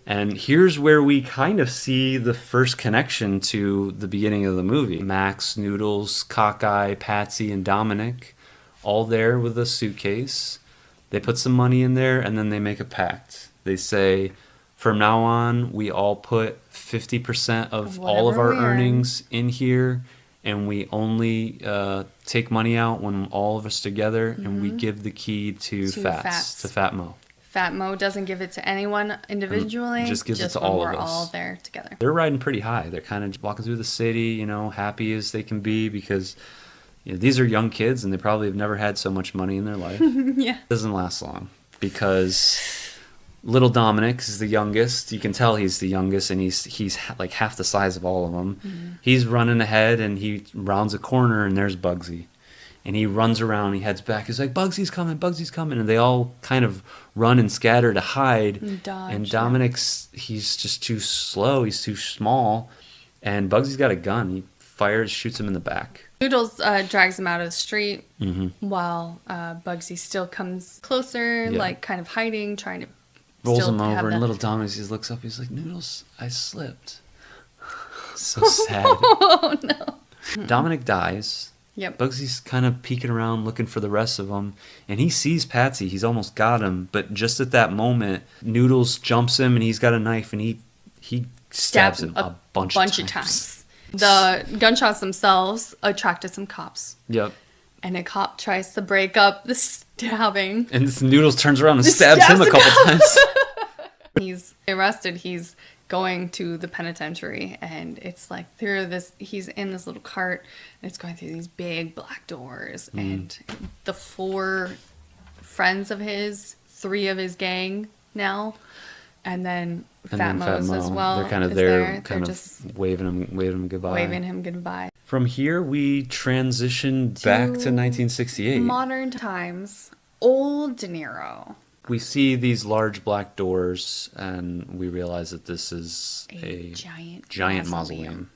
And here's where we kind of see the first connection to the beginning of the movie. Max, Noodles, Cockeye, Patsy, and Dominic, all there with a suitcase. They put some money in there, and then they make a pact. They say, from now on, we all put 50% of all of our Whatever we earn. earnings in here, and we only take money out when all of us together, and we give the key to Fats. Fat Mo. Fat Mo doesn't give it to anyone individually. Just gives it to when all of we're us. all there together. They're riding pretty high. They're kind of walking through the city, happy as they can be because these are young kids and they probably have never had so much money in their life. Yeah. It doesn't last long because little Dominic is the youngest. You can tell he's the youngest and he's like half the size of all of them. He's running ahead and he rounds a corner and there's Bugsy. And he runs around, he heads back. He's like, Bugsy's coming. And they all kind of run and scatter to hide. And dodge, and Dominic's, he's just too slow. He's too small. And Bugsy's got a gun. He fires, shoots him in the back. Noodles drags him out of the street while Bugsy still comes closer, Yeah. like kind of hiding, trying to Rolls still him have over. the- And little Dominic just looks up. He's like, Noodles, I slipped. So sad. Oh, no. Dominic dies. Yep. Bugsy's kind of peeking around looking for the rest of them, and he sees Patsy. He's almost got him, but just at that moment, Noodles jumps him, and he's got a knife, and he stabs him a bunch of times. The gunshots themselves attracted some cops, Yep. and a cop tries to break up the stabbing. And this Noodles turns around and stabs him a the couple times. He's arrested. He's going to the penitentiary, and it's like he's in this little cart, and it's going through these big black doors, and the 4 friends of his, 3 of his gang now, and then Fat Mo's as well. They're kind of is there, kind They're of just waving him goodbye. waving him goodbye. From here, we transition back to 1968. Modern times, old De Niro. We see these large black doors, and we realize that this is a giant mausoleum.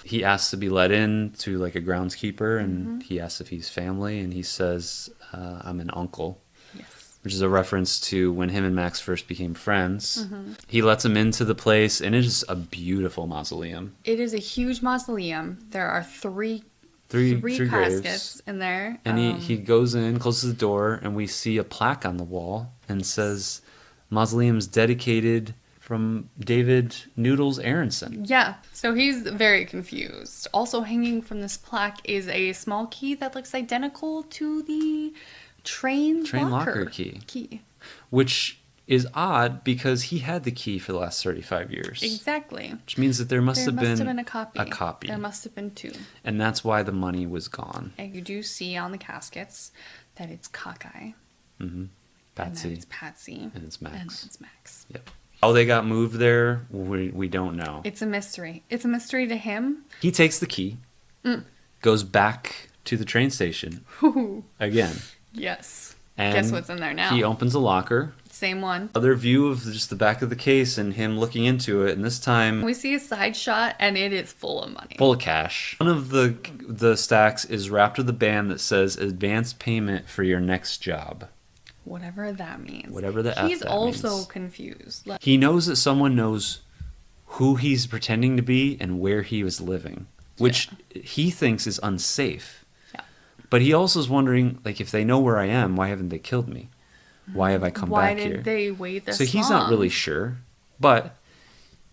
He asks to be let in to like a groundskeeper, and he asks if he's family, and he says, I'm an uncle. Yes. Which is a reference to when him and Max first became friends. He lets him into the place, and it is a beautiful mausoleum. It is a huge mausoleum. There are three Three caskets graves. in there. And he goes in, closes the door, and we see a plaque on the wall and says, "Mausoleum's dedicated from David Noodles Aaronson." Yeah, so he's very confused. Also hanging from this plaque is a small key that looks identical to the train locker key. Which is odd because he had the key for the last 35 years. Exactly. Which means that there must have been a copy. a copy. There must have been 2. And that's why the money was gone. And you do see on the caskets that it's Cockeye. Patsy. And then it's Patsy. And it's Max. And it's Max. Yep. How they got moved there, we don't know. It's a mystery. It's a mystery to him. He takes the key, goes back to the train station again. Yes. And guess what's in there now? He opens a locker. Same one. Other view of just the back of the case and him looking into it, and this time We see a side shot, and it is full of money. full of cash. One of the stacks is wrapped with a band that says "Advance payment for your next job." Whatever that means. Whatever the F He's that also means. confused. Like, He knows that someone knows who he's pretending to be and where he was living. which he thinks is unsafe. Yeah. But he also is wondering, like, if they know where I am, why haven't they killed me? Why have I come back here? Why did they wait this So he's long? not really sure, but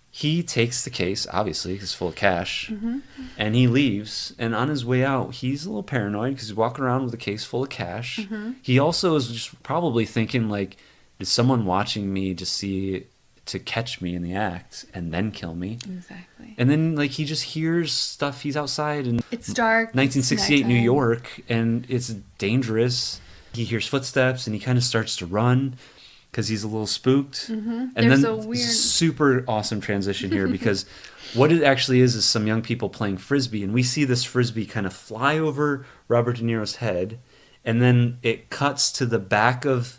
he takes the case, obviously, because it's full of cash, and he leaves. And on his way out, he's a little paranoid because he's walking around with a case full of cash. He also is just probably thinking, like, is someone watching me to catch me in the act and then kill me? Exactly. And then, like, he just hears stuff. He's outside in It's dark. 1968 it's New nighttime. York, and it's dangerous. He hears footsteps, and he kind of starts to run because he's a little spooked. And There's then a weird- super awesome transition here because what it actually is some young people playing frisbee, and we see this frisbee kind of fly over Robert De Niro's head, and then it cuts to the back of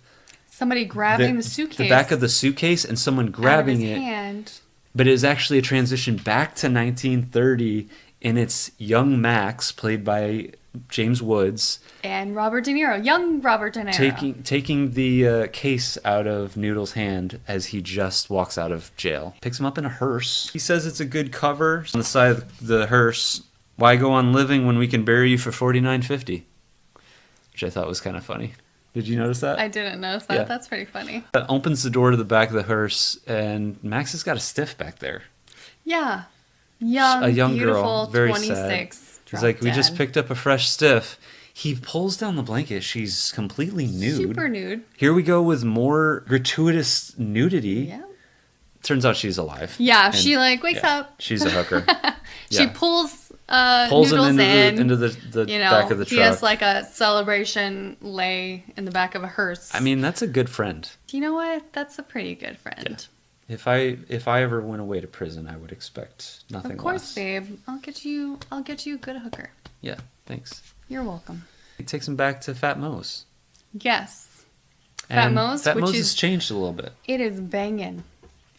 Somebody grabbing the suitcase. the back of the suitcase, and someone grabbing out of his it. hand. But it is actually a transition back to 1930, and it's young Max, played by James Woods, And Robert De Niro, young Robert De Niro. taking the case out of Noodles' hand as he just walks out of jail. Picks him up in a hearse. He says it's a good cover. On the side of the hearse, why go on living when we can bury you for $49.50? Which I thought was kind of funny. Did you notice that? I didn't notice that. Yeah. That's pretty funny. Opens the door to the back of the hearse, and Max has got a stiff back there. Yeah. Young, A young beautiful, girl, very 26. sad. He's like, we just picked up a fresh stiff. He pulls down the blanket. She's completely nude. Super nude. Here we go with more gratuitous nudity. Yeah. Turns out she's alive. Yeah, And, she like wakes up. She's a hooker. She Yeah. pulls Pulls Noodles him in. into the You know, back of the he truck. has like a celebration lay in the back of a hearse. I mean, that's a good friend. Do you know what? That's a pretty good friend. If I ever went away to prison, I would expect nothing Of course, less. babe. I'll get you a good hooker. Yeah, thanks. You're welcome. He takes him back to Fat Mo's. Yes. Fat And Mo's, Fat which Mo's is has changed a little bit. it is banging.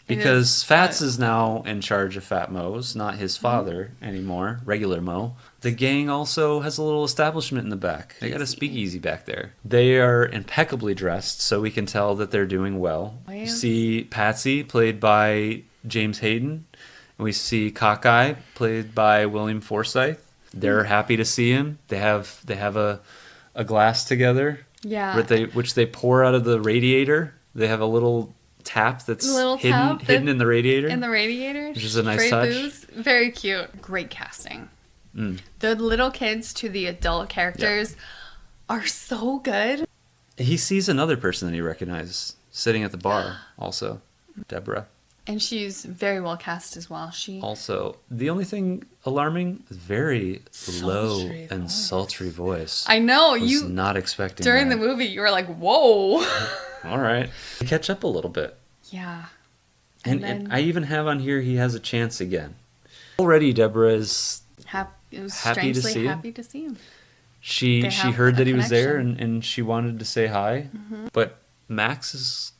It Because is- Fats is now in charge of Fat Mo's, not his father anymore, regular Mo. The gang also has a little establishment in the back. They got a speakeasy back there. They are impeccably dressed, so we can tell that they're doing well. We Yes. see Patsy, played by James Hayden, and we see Cockeye, played by William Forsythe. They're happy to see him. They have a glass together, Yeah. which they pour out of the radiator. They have a little tap that's hidden in the radiator. In the radiator. Which is a nice Straight touch. booze. Very cute. Great casting. Mm. The little kids to the adult characters are so good. He sees another person that he recognizes sitting at the bar also, Deborah. And she's very well cast as well. She Also, the only thing alarming is very low Sultry and voice. sultry voice. I know was you not expecting during that. the movie you were like, "Whoa." All right. Catch up a little bit. Yeah. And then- I even have on here he has a chance again. Already Deborah is It was Happy to strangely see him. happy to see him. she They have heard a that he was there connection. and she wanted to say hi. But Max is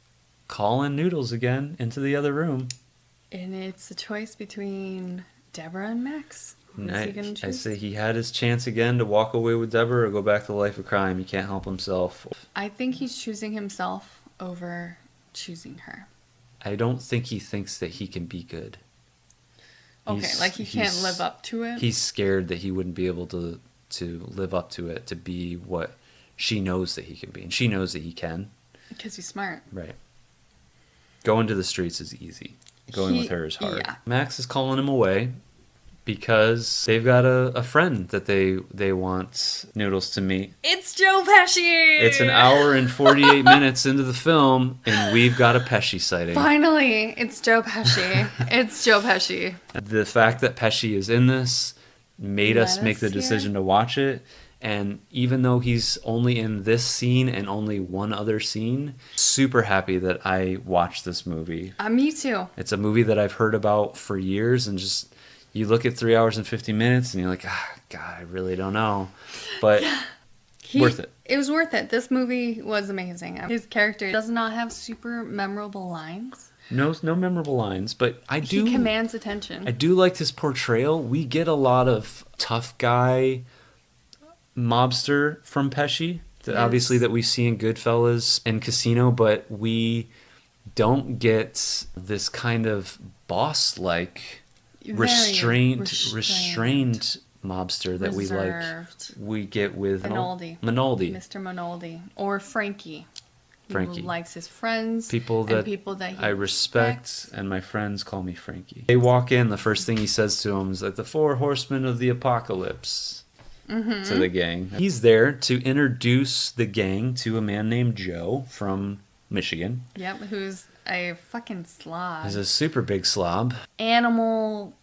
calling Noodles again into the other room. And it's a choice between Deborah and Max. And Who's he gonna I choose? say he had his chance again to walk away with Deborah or go back to the life of crime. He can't help himself. I think he's choosing himself over choosing her. I don't think he thinks that he can be good. Okay, like he can't he's- live up to it. He's scared that he wouldn't be able to live up to it, to be what she knows that he can be. And she knows that he can. Because he's smart. Right. Going to the streets is easy. Going with her is hard. Yeah. Max is calling him away because they've got a friend that they want Noodles to meet. It's Joe Pesci! It's an hour and 48 minutes into the film, and we've got a Pesci sighting. Finally, it's Joe Pesci. It's Joe Pesci. The fact that Pesci is in this made Let us make us the see decision to watch it. And even though he's only in this scene and only one other scene, super happy that I watched this movie. Me too. It's a movie that I've heard about for years, and just you look at 3 hours and 50 minutes and you're like, God, I really don't know. But worth it. It was worth it. This movie was amazing. His character does not have super memorable lines. No memorable lines, but I do. He commands attention. I do like his portrayal. We get a lot of tough guy mobster from Pesci, obviously that we see in Goodfellas and Casino, but we don't get this kind of boss-like Very restrained mobster that reserved. we get with Minoldi. Mr. Minoldi. Or Frankie. Frankie. Who likes his friends. People that he I respect, and my friends call me Frankie. They walk in, the first thing he says to them is like, the 4 horsemen of the apocalypse, to the gang. He's there to introduce the gang to a man named Joe from Michigan. Yep, who's a fucking slob. He's a super big slob. Animal,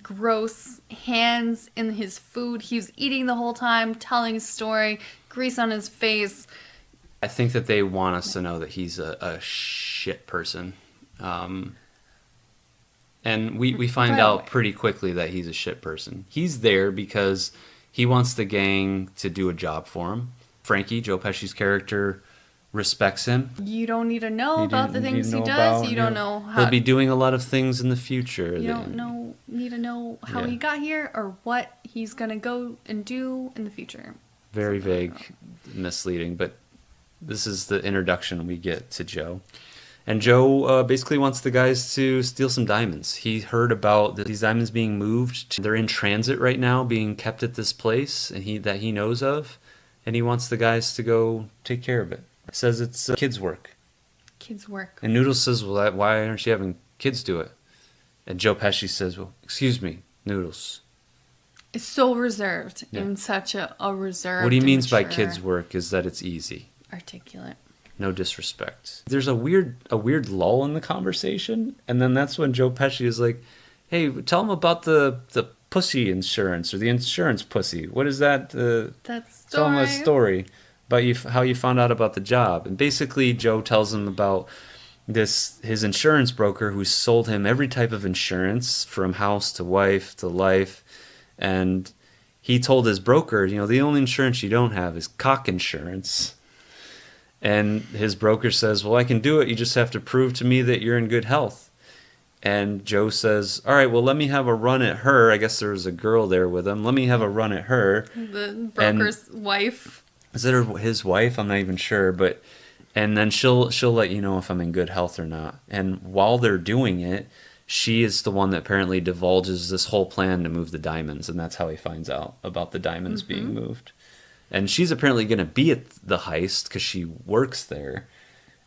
gross hands in his food. He was eating the whole time, telling his story, grease on his face. I think that they want us to know that he's a shit person. And we find out pretty quickly that he's a shit person. He's there because he wants the gang to do a job for him. Frankie, Joe Pesci's character, respects him. You don't need to know about the things he does. You don't know how... He'll be doing a lot of things in the future. You don't need to know how he got here or what he's going to go and do in the future. Very vague, misleading, but this is the introduction we get to Joe. And Joe basically wants the guys to steal some diamonds. He heard about these diamonds being moved. They're in transit right now, being kept at this place and that he knows of. And he wants the guys to go take care of it. Says it's kids' work. Kids' work. And Noodles says, well, why aren't you having kids do it? And Joe Pesci says, well, excuse me, Noodles. It's so reserved. In such a reserved. What he means by kids' work is that it's easy. Articulate. No disrespect. There's a weird lull in the conversation, and then that's when Joe Pesci is like, hey, tell him about the pussy insurance, or the insurance pussy. What is that? Tell him a story about how you found out about the job. And basically Joe tells him about his insurance broker who sold him every type of insurance from house to wife to life. And he told his broker, the only insurance you don't have is cock insurance. And his broker says, well, I can do it. You just have to prove to me that you're in good health. And Joe says, all right, well, let me have a run at her. I guess there was a girl there with him. Let me have a run at her. The broker's wife. Is it his wife? I'm not even sure. And then she'll let you know if I'm in good health or not. And while they're doing it, she is the one that apparently divulges this whole plan to move the diamonds. And that's how he finds out about the diamonds being moved. And she's apparently going to be at the heist because she works there.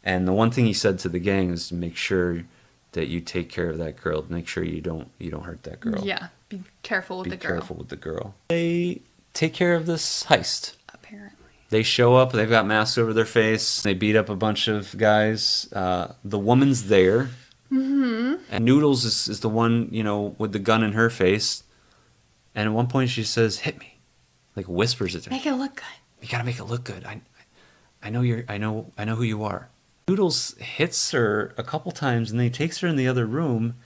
And the one thing he said to the gang is to make sure that you take care of that girl. Make sure you don't hurt that girl. Yeah, be careful with the girl. Be careful with the girl. They take care of this heist. Apparently. They show up. They've got masks over their face. They beat up a bunch of guys. The woman's there. Mm-hmm. And Noodles is the one, with the gun in her face. And at one point she says, hit me. Like whispers it to her. Make it look good. You gotta make it look good. I know who you are. Noodles hits her a couple times, and then he takes her in the other room.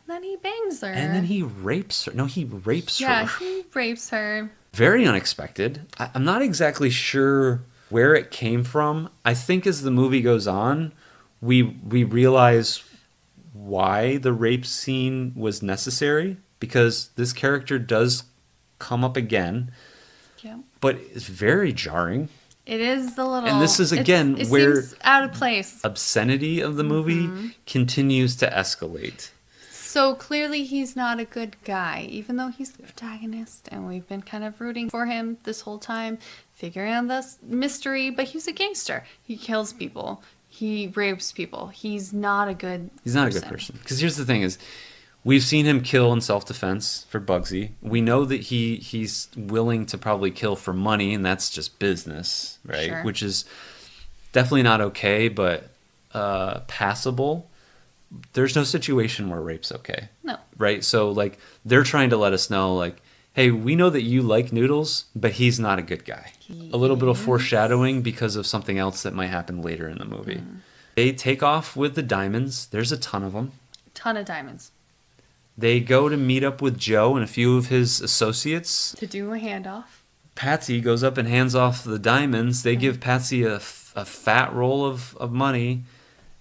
And then he bangs her. And then he rapes her. No, he rapes her. Yeah, he rapes her. Very unexpected. I'm not exactly sure where it came from. I think as the movie goes on, we realize why the rape scene was necessary, because this character does come up again. Yeah. But it's very jarring. It is a little... And this is, again, it where... seems out of place. Obscenity of the movie continues to escalate. So clearly he's not a good guy, even though he's the protagonist, and we've been kind of rooting for him this whole time, figuring out this mystery, but he's a gangster. He kills people. He rapes people. He's not a good person. He's not a good person. Because here's the thing is, we've seen him kill in self-defense for Bugsy. We know that he's willing to probably kill for money, and that's just business, right? Sure. Which is definitely not okay, but passable. There's no situation where rape's okay. No. Right? So, they're trying to let us know, hey, we know that you like Noodles, but he's not a good guy. A little bit of foreshadowing because of something else that might happen later in the movie. They take off with the diamonds. There's a ton of them. Ton of diamonds. They go to meet up with Joe and a few of his associates. To do a handoff. Patsy goes up and hands off the diamonds. They give Patsy a fat roll of money.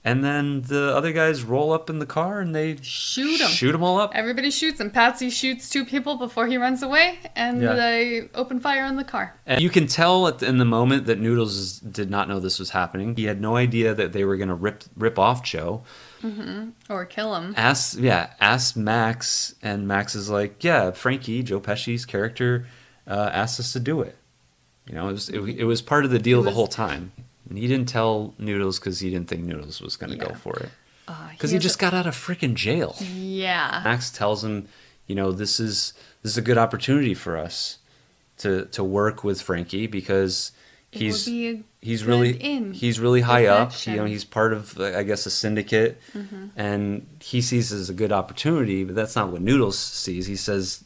And then the other guys roll up in the car and they Shoot him. Shoot them all up. Everybody shoots him. Patsy shoots 2 people before he runs away, and they open fire on the car. And you can tell in the moment that Noodles did not know this was happening. He had no idea that they were going to rip off Joe. Mm-hmm. Or kill him. Ask Max, and Max is like, yeah, Frankie, Joe Pesci's character, asked us to do it. You know, it was part of the deal the whole time. And he didn't tell Noodles because he didn't think Noodles was going to go for it. Because he just got out of freaking jail. Yeah. Max tells him, you know, this is a good opportunity for us to work with Frankie because he's really high up. You know, he's part of, I guess, a syndicate, and he sees it as a good opportunity. But that's not what Noodles sees. He says,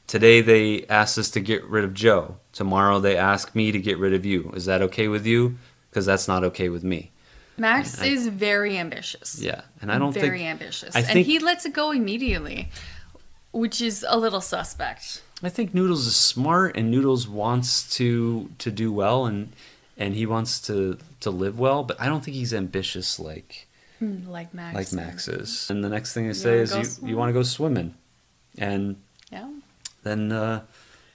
today they asked us to get rid of Joe. Tomorrow they ask me to get rid of you. Is that okay with you? Because that's not okay with me. Max is very ambitious. Yeah, and I don't think... Very ambitious. And he lets it go immediately, which is a little suspect. I think Noodles is smart, and Noodles wants to do well, and he wants to live well, but I don't think he's ambitious like Max is. And the next thing they say is, you want to go swimming. And then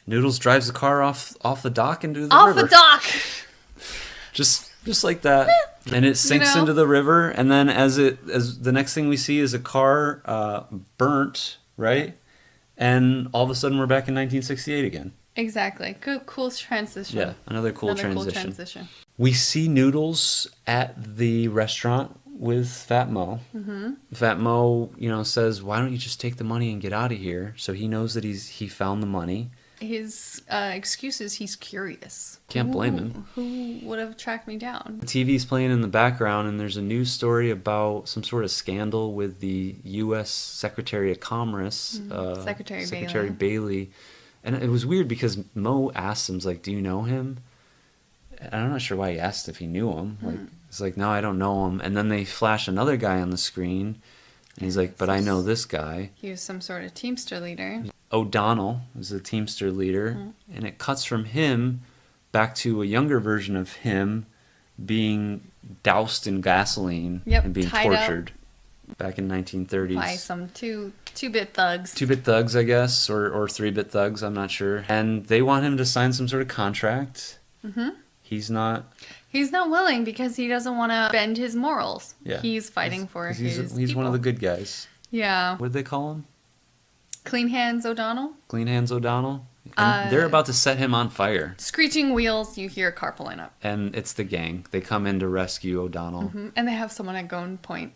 Noodles drives the car off the dock into the river. Off the dock! Just like that. And it sinks into the river, and then as the next thing we see is a car burnt, right? And all of a sudden we're back in 1968 again. Exactly. Good, cool transition. Yeah, another cool transition. We see Noodles at the restaurant with Fat Mo. Mm-hmm. Fat Mo, says, "Why don't you just take the money and get out of here?" So he knows that he found the money. His excuse is he's curious. Can't blame him. Who would have tracked me down? The TV's playing in the background, and there's a news story about some sort of scandal with the U.S. Secretary of Commerce, Secretary Bailey. And it was weird because Mo asked him, like, "Do you know him?" And I'm not sure why he asked if he knew him. Like, it's like, "No, I don't know him." And then they flash another guy on the screen, and he's like, "But I know this guy." He was some sort of Teamster leader. O'Donnell is the Teamster leader, and it cuts from him back to a younger version of him being doused in gasoline and being tortured back in 1930s. By some two-bit thugs. Two-bit thugs, I guess, or three-bit thugs, I'm not sure. And they want him to sign some sort of contract. Mm-hmm. He's not willing because he doesn't want to bend his morals. Yeah. He's fighting for his He's one of the good guys. Yeah. What did they call him? Clean Hands O'Donnell? Clean Hands O'Donnell. And they're about to set him on fire. Screeching wheels, you hear a car pulling up. And it's the gang. They come in to rescue O'Donnell. Mm-hmm. And they have someone at gunpoint.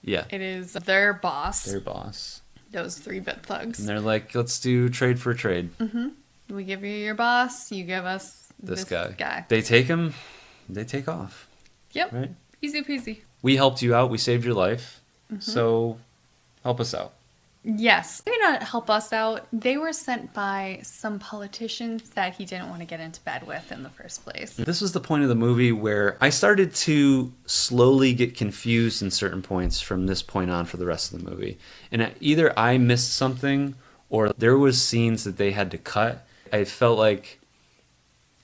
Yeah. It is their boss. Those three-bit thugs. And they're like, let's do trade for trade. Mm-hmm. We give you your boss, you give us this guy. They take him, they take off. Yep. Right? Easy peasy. We helped you out, we saved your life, so help us out. Yes. They did not help us out. They were sent by some politicians that he didn't want to get into bed with in the first place. This was the point of the movie where I started to slowly get confused in certain points from this point on for the rest of the movie. And either I missed something or there was scenes that they had to cut. I felt like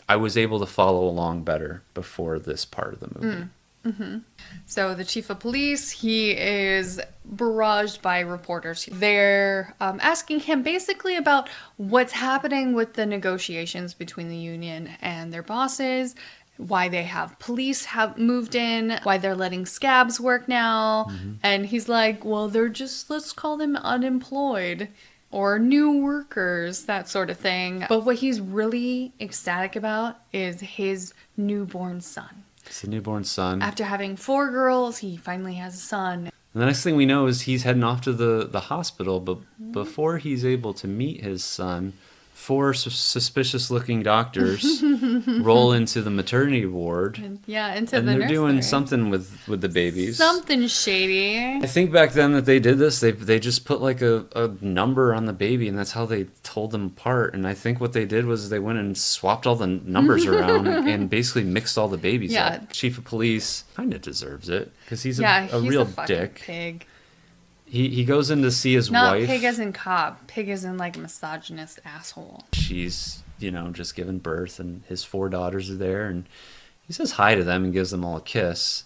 I was able to follow along better before this part of the movie. Mm-hmm. So the chief of police, he is barraged by reporters. They're asking him basically about what's happening with the negotiations between the union and their bosses, why they have police have moved in, why they're letting scabs work now. Mm-hmm. And he's like, well, they're just, let's call them unemployed or new workers, that sort of thing. But what he's really ecstatic about is his newborn son. It's a newborn son. After having 4 girls, he finally has a son. And the next thing we know is he's heading off to the hospital, but before he's able to meet his son, 4 suspicious-looking doctors roll into the maternity ward. Into the nursery. And they're doing something with the babies. Something shady. I think back then that they did this, they just put like a number on the baby, and that's how they told them apart. And I think what they did was they went and swapped all the numbers around and basically mixed all the babies up. Chief of police kind of deserves it, because he's a real dick. Pig. He goes in to see his wife. Not pig as in cob. Pig as in like misogynist asshole. She's, just given birth, and his 4 daughters are there, and he says hi to them and gives them all a kiss.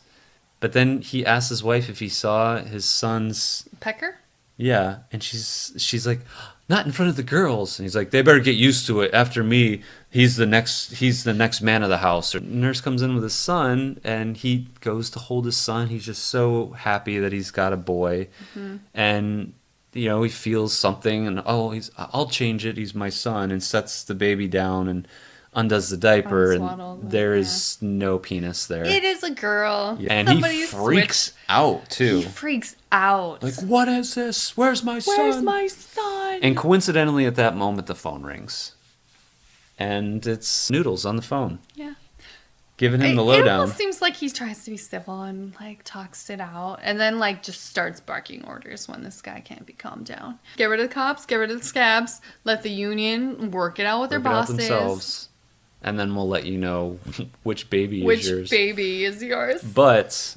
But then he asks his wife if he saw his son's... Pecker? Yeah, and she's like, not in front of the girls. And he's like, they better get used to it. After me, he's the next man of the house. The nurse comes in with his son, and he goes to hold his son. He's just so happy that he's got a boy, and he feels something, and I'll change it. He's my son, and sets the baby down and undoes the diaper, and there is no penis there. It is a girl. Yeah. And he freaks out, too. He freaks out. Like, what is this? Where's my son? Where's my son? And coincidentally, at that moment, the phone rings. And it's Noodles on the phone. Yeah. Giving him the lowdown. It almost seems like he tries to be civil and, talks it out. And then, just starts barking orders when this guy can't be calmed down. Get rid of the cops. Get rid of the scabs. Let the union work it out with their bosses. Themselves. And then we'll let you know which baby is yours. Which baby is yours. But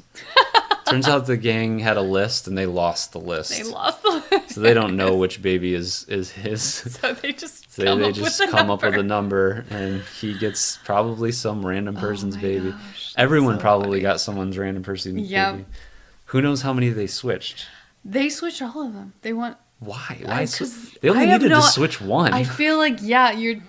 turns out the gang had a list, and they lost the list. So they don't know which baby is his. So they just come up with a number, and he gets probably some random person's baby. Gosh, Everyone so probably funny. got someone's random person's baby. Who knows how many they switched? They switched all of them. They want... Why? They only needed to switch one. I feel like,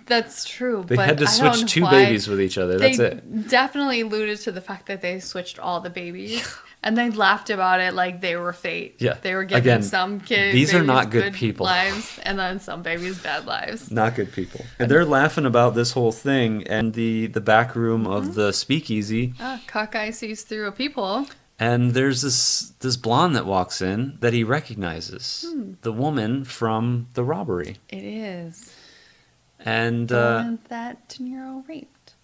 that's true. They had to switch two babies with each other. That's it. They definitely alluded to the fact that they switched all the babies. And they laughed about it like they were fate. Yeah. They were giving some kids these are not good people. lives, and then some babies bad lives. Not good people. And they're laughing about this whole thing, and the back room of the speakeasy. Cockeye sees through a peephole. And there's this blonde that walks in that he recognizes. The woman from the robbery. It is. And the one that Niro raped.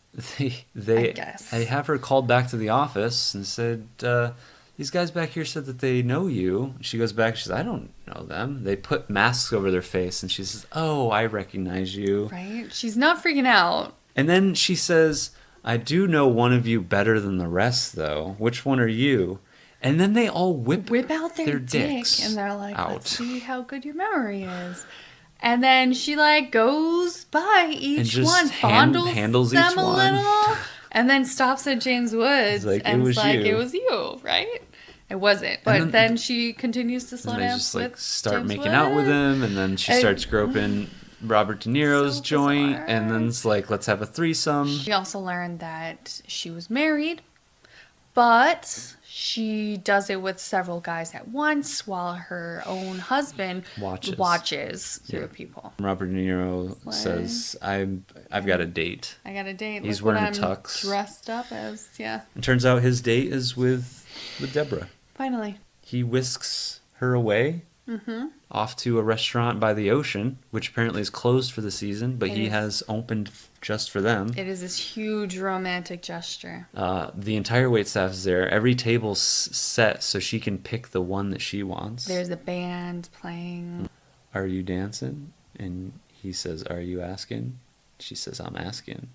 They I guess. I have her called back to the office and said, these guys back here said that they know you. She goes back, she says, I don't know them. They put masks over their face, and she says, oh, I recognize you. Right? She's not freaking out. And then she says, I do know one of you better than the rest, though. Which one are you? And then they all whip out their dicks, and they're like, let's see how good your memory is. And then she goes by each one, handles them each one. Little, and then stops at James Woods and is like, it was you, right? It wasn't. But then she continues to slow down. They just start James making Woods. out with him, and then she starts groping Robert De Niro's joint, bizarre. And then it's like, let's have a threesome. She also learned that she was married, but she does it with several guys at once while her own husband watches through people. Robert De Niro says, I've got a date. I got a date. He's Look wearing what a tux. I'm dressed up as, yeah. It turns out his date is with Deborah. Finally. He whisks her away. Off to a restaurant by the ocean, which apparently is closed for the season, but he has opened just for them. It is this huge romantic gesture. The entire waitstaff is there. Every table's set so she can pick the one that she wants. There's a band playing. Are you dancing? And he says, are you asking? She says, I'm asking.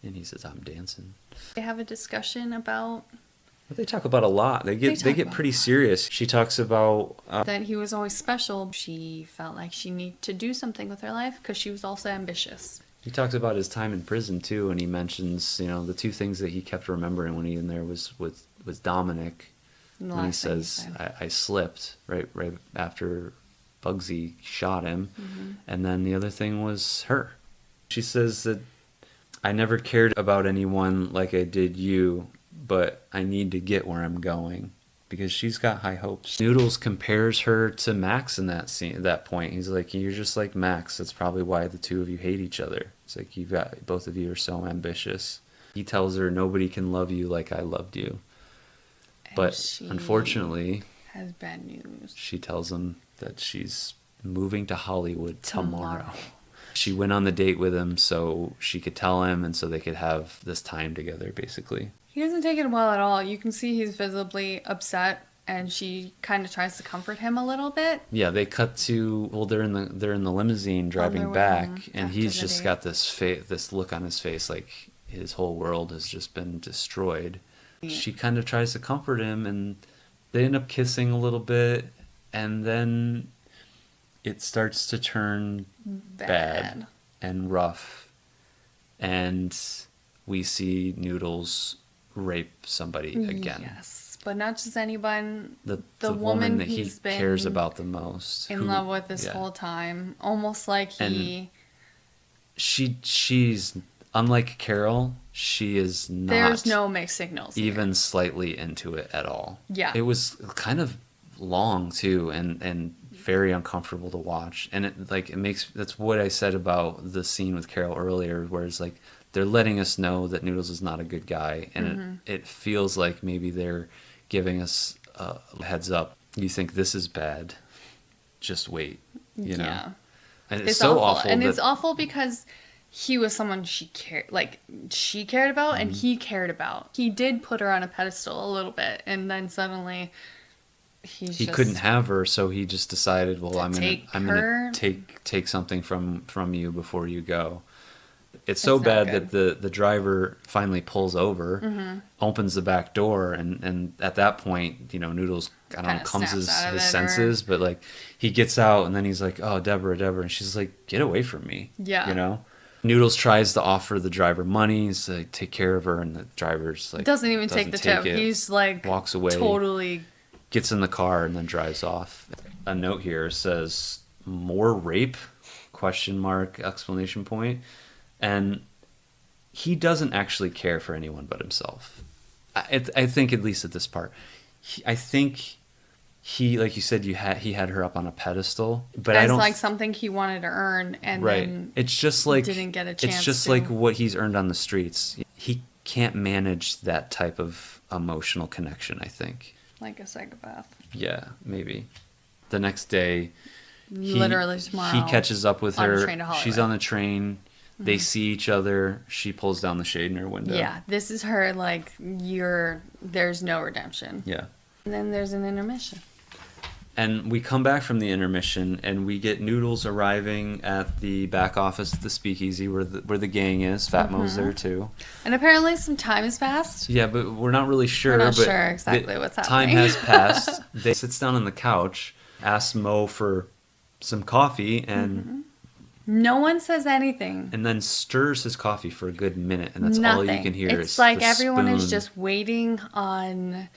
And he says, I'm dancing. They have a discussion about... They talk about a lot. They get pretty serious. She talks about that he was always special. She felt like she needed to do something with her life because she was also ambitious. He talks about his time in prison too, and he mentions the two things that he kept remembering when he in there was Dominic. And he says, I slipped right after Bugsy shot him, and then the other thing was her. She says that I never cared about anyone like I did you. But I need to get where I'm going because she's got high hopes. Noodles compares her to Max in that scene. At that point, he's like, "You're just like Max. That's probably why the two of you hate each other. It's like both of you are so ambitious." He tells her, "Nobody can love you like I loved you." And but unfortunately, has bad news. She tells him that she's moving to Hollywood tomorrow. She went on the date with him so she could tell him, and so they could have this time together, basically. He doesn't take it well at all. You can see he's visibly upset, and she kind of tries to comfort him a little bit. Yeah, they cut to they're in the limousine driving back, and he's just got this look on his face like his whole world has just been destroyed. Yeah. She kind of tries to comfort him, and they end up kissing a little bit, and then it starts to turn bad and rough, and we see Noodles rape somebody again. Yes. But not just anyone. The woman that he he's been cares about the most. in love with this whole time. Almost like he... And she's, unlike Carol, she is not... There's no mixed signals even here. Slightly into it at all. Yeah. It was kind of long, too, and very uncomfortable to watch. And it makes... That's what I said about the scene with Carol earlier, where it's like, they're letting us know that Noodles is not a good guy, and it feels like maybe they're giving us a heads up. You think this is bad, just wait, you know? Yeah. And it's so awful. And it's awful because he was someone she cared about and he cared about. He did put her on a pedestal a little bit, and then suddenly he couldn't have her, so he just decided, well, I'm gonna take something from you before you go. It's so bad that the driver finally pulls over, opens the back door, and at that point, Noodles, I don't know, comes his senses, but like he gets out, and then he's like, oh, Deborah, and she's like, get away from me. Yeah. Noodles tries to offer the driver money, he's like, take care of her, and the driver's like, doesn't even take the tip. He's like, walks away, totally gets in the car, and then drives off. A note here says, more rape? ? Exclamation point. And he doesn't actually care for anyone but himself. I think, at least at this part, I think he, like you said, he had her up on a pedestal, but I don't like something he wanted to earn, and then it's just like didn't get a chance. It's just like what he's earned on the streets. He can't manage that type of emotional connection, I think. Like a psychopath. Yeah, maybe. The next day, literally tomorrow, he catches up with her. She's on the train. They see each other. She pulls down the shade in her window. Yeah, this is her, like, there's no redemption. Yeah. And then there's an intermission. And we come back from the intermission, and we get Noodles arriving at the back office at the Speakeasy where the gang is. Fat Mo's there, too. And apparently some time has passed. Yeah, but we're not really sure. We're not sure exactly what's happening. Time has passed. They sits down on the couch, asks Mo for some coffee, and... No one says anything. And then stirs his coffee for a good minute, and that's all you can hear. It's like everyone is just waiting on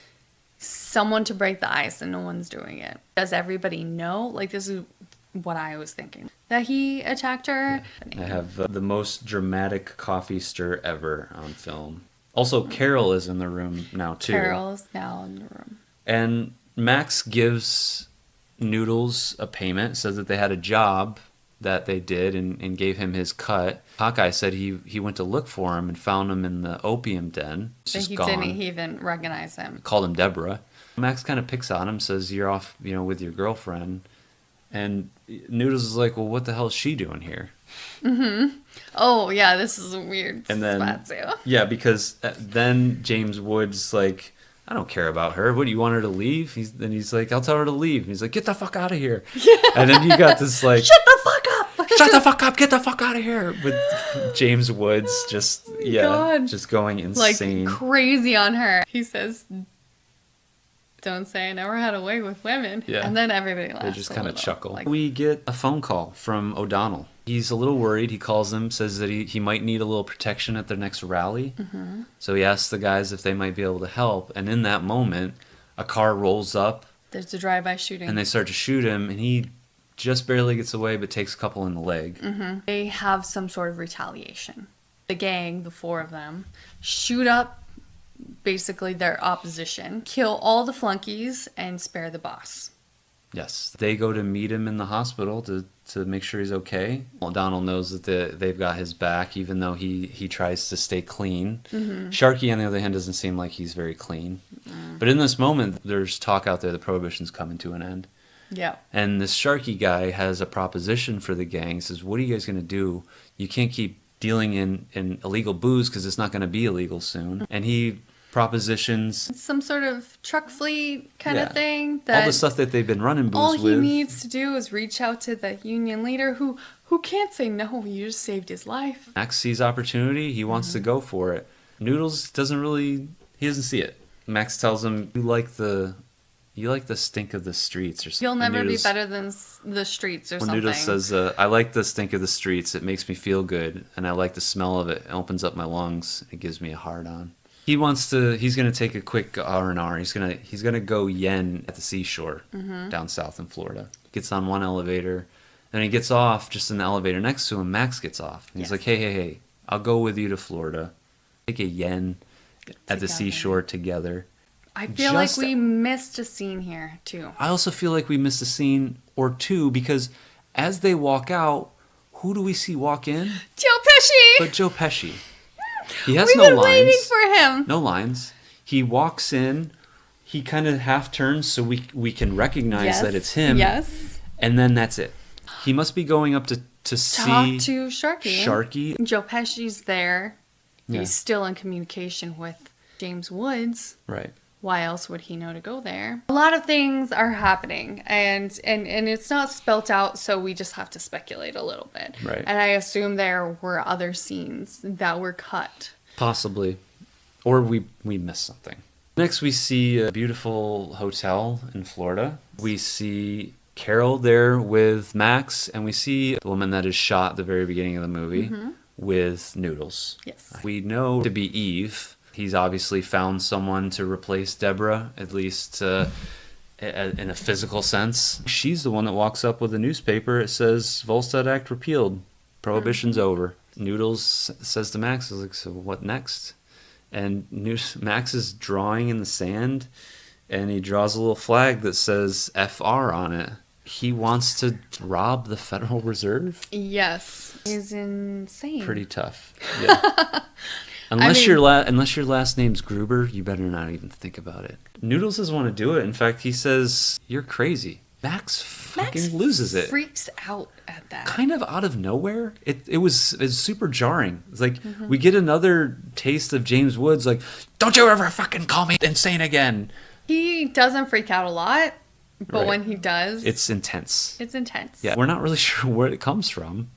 someone to break the ice, and no one's doing it. Does everybody know? Like, this is what I was thinking. That he attacked her? Yeah. I have the most dramatic coffee stir ever on film. Also, Carol is in the room now, too. Carol is now in the room. And Max gives Noodles a payment, says that they had a job that they did, and gave him his cut. Hawkeye said he went to look for him and found him in the opium den. He didn't even recognize him. Called him Deborah. Max kind of picks on him, says, you're off, with your girlfriend. And Noodles is like, well, what the hell is she doing here? Oh, yeah, this is a weird spot, too. Yeah, because then James Woods, like, I don't care about her. What, do you want her to leave? He's like, I'll tell her to leave. And he's like, get the fuck out of here. Yeah. And then you got this, like... Shut the fuck up! Shut the fuck up! Get the fuck out of here! With James Woods just going insane. Like, crazy on her. He says, don't say I never had a way with women. Yeah. And then everybody laughs. They just kind of chuckle. Like, we get a phone call from O'Donnell. He's a little worried. He calls them, says that he might need a little protection at their next rally. So he asks the guys if they might be able to help. And in that moment, a car rolls up. There's a drive-by shooting. And they start to shoot him, and he just barely gets away, but takes a couple in the leg. They have some sort of retaliation. The gang, the four of them, shoot up basically their opposition, kill all the flunkies, and spare the boss. Yes. They go to meet him in the hospital to make sure he's okay. O'Donnell knows that they've got his back, even though he tries to stay clean. Sharky, on the other hand, doesn't seem like he's very clean. But in this moment, there's talk out there that Prohibition's coming to an end. Yeah. And this Sharky guy has a proposition for the gang. He says, what are you guys going to do? You can't keep dealing in illegal booze because it's not going to be illegal soon. And he propositions some sort of truck fleet kind of thing. That all the stuff that they've been running booze with. All he needs to do is reach out to the union leader who can't say no. You just saved his life. Max sees opportunity. He wants to go for it. Noodles he doesn't see it. Max tells him, you like the stink of the streets or something. You'll never be better than the streets or something. Noodles says, I like the stink of the streets. It makes me feel good. And I like the smell of it. It opens up my lungs. It gives me a hard on. He's going to take a quick R&R. He's going to go yen at the seashore down south in Florida. Gets on one elevator. Then he gets off just in the elevator next to him. Max gets off. And he's like, hey, I'll go with you to Florida. Take a yen at the seashore together. I feel like we missed a scene here, too. I also feel like we missed a scene or two because as they walk out, who do we see walk in? Joe Pesci! But Joe Pesci. He has We've no been lines. waiting for him. No lines. He walks in. He kind of half turns so we can recognize that it's him. Yes. And then that's it. He must be going up to see... Talk to Sharky. Sharky. Joe Pesci's there. Yeah. He's still in communication with James Woods. Right. Why else would he know to go there? A lot of things are happening, and it's not spelt out, so we just have to speculate a little bit. Right. And I assume there were other scenes that were cut. Possibly. Or we missed something. Next, we see a beautiful hotel in Florida. We see Carol there with Max, and we see the woman that is shot at the very beginning of the movie with Noodles. Yes. We know to be Eve. He's obviously found someone to replace Deborah, at least in a physical sense. She's the one that walks up with a newspaper. It says, Volstead Act repealed. Prohibition's over. Noodles says to Max, like, so what next? And Max is drawing in the sand, and he draws a little flag that says FR on it. He wants to rob the Federal Reserve? Yes. He's insane. Pretty tough. Yeah. Unless your last name's Gruber, you better not even think about it. Noodles doesn't want to do it. In fact, he says, you're crazy. Max fucking loses it. Freaks out at that. Kind of out of nowhere. It was super jarring. It's like, we get another taste of James Woods, like, don't you ever fucking call me insane again. He doesn't freak out a lot, but Right. when he does... It's intense. It's intense. Yeah, we're not really sure where it comes from.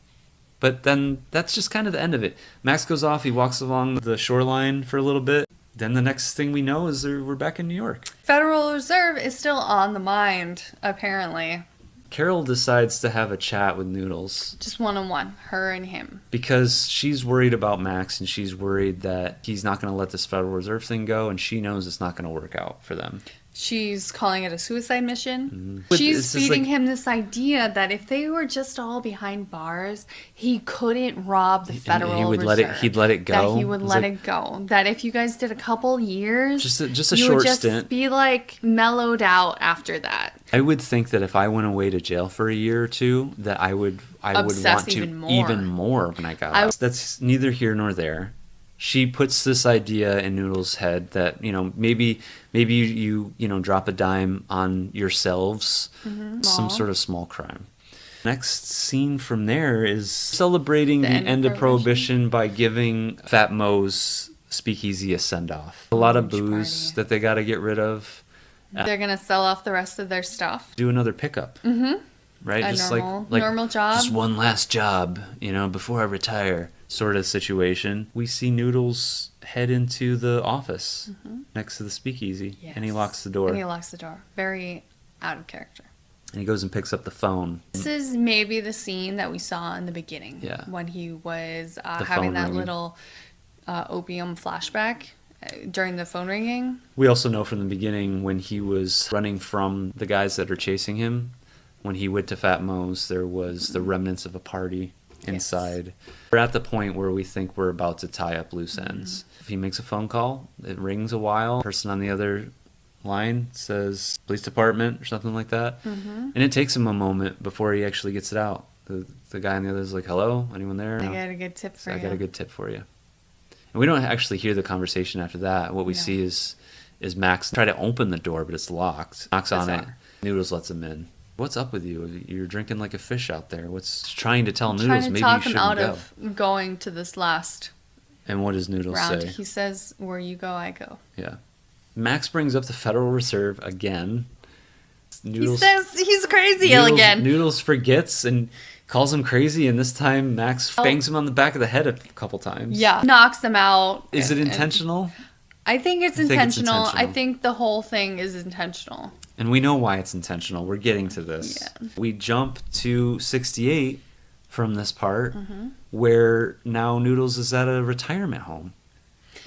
But then that's just kind of the end of it. Max goes off. He walks along the shoreline for a little bit. Then the next thing we know is we're back in New York. Federal Reserve is still on the mind, apparently. Carol decides to have a chat with Noodles. Just one-on-one, her and him. Because she's worried about Max, and she's worried that he's not going to let this Federal Reserve thing go, and she knows it's not going to work out for them. She's calling it a suicide mission. But She's it's just feeding like- him this idea that if they were just all behind bars, he couldn't rob the Federal Reserve. He'd let it go. That he would It's let like- it go. That if you guys did a couple years, Just a you short would just stint. be like mellowed out after that. I would think that if I went away to jail for a year or two, that I would Obsess want to even more. when I got out. That's neither here nor there. She puts this idea in Noodles' head that, maybe you drop a dime on yourselves, some sort of small crime. Next scene from there is celebrating the end of Prohibition by giving Fat Moe's speakeasy a send-off. A lot of booze that they got to get rid of. They're going to sell off the rest of their stuff. Do another pickup. Right? A Like normal job. Just one last job, before I retire, sort of situation. We see Noodles head into the office next to the speakeasy, and he locks the door. Very out of character. And he goes and picks up the phone. This is maybe the scene that we saw in the beginning. Yeah. When he was phone having that ringing. little opium flashback during the phone ringing. We also know from the beginning when he was running from the guys that are chasing him, when he went to Fat Moe's, there was the remnants of a party inside. We're at the point where we think we're about to tie up loose ends. If he makes a phone call, it rings a while. Person on the other line says police department or something like that. And it takes him a moment before he actually gets it out. The guy on the other is like, hello, anyone there? I No. got a good tip for you. I got a good tip for you. And we don't actually hear the conversation after that. What we see is Max try to open the door, but it's locked. Knocks on it. Noodles lets him in. What's up with you? You're drinking like a fish out there. What's trying to tell Noodles maybe you trying to shouldn't talk him out go? of going to this last And what does Noodles round. say? He says, where you go, I go. Yeah. Max brings up the Federal Reserve again. He says he's crazy again. Noodles forgets and calls him crazy, and this time Max bangs him on the back of the head a couple times. Yeah. Knocks him out. Is it intentional? I think it's intentional. I think the whole thing is intentional. And we know why it's intentional. We're getting to this. Yeah. We jump to 68 from this part, where now Noodles is at a retirement home.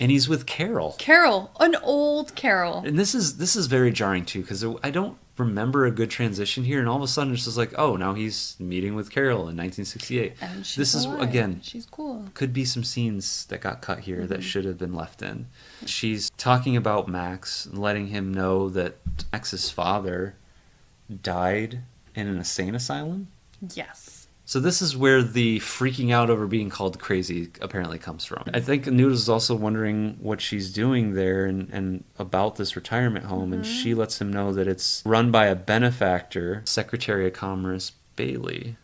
And he's with Carol. Carol, an old Carol. And this is very jarring too, because I don't remember a good transition here, and all of a sudden it's just like, oh, now he's meeting with Carol in 1968. And she's this is alive. again, she's cool. could be some scenes that got cut here that should have been left in. She's talking about Max, letting him know that Max's father died in an insane asylum. Yes. So this is where the freaking out over being called crazy apparently comes from. I think Noodles is also wondering what she's doing there and about this retirement home, and she lets him know that it's run by a benefactor, Secretary of Commerce Bailey.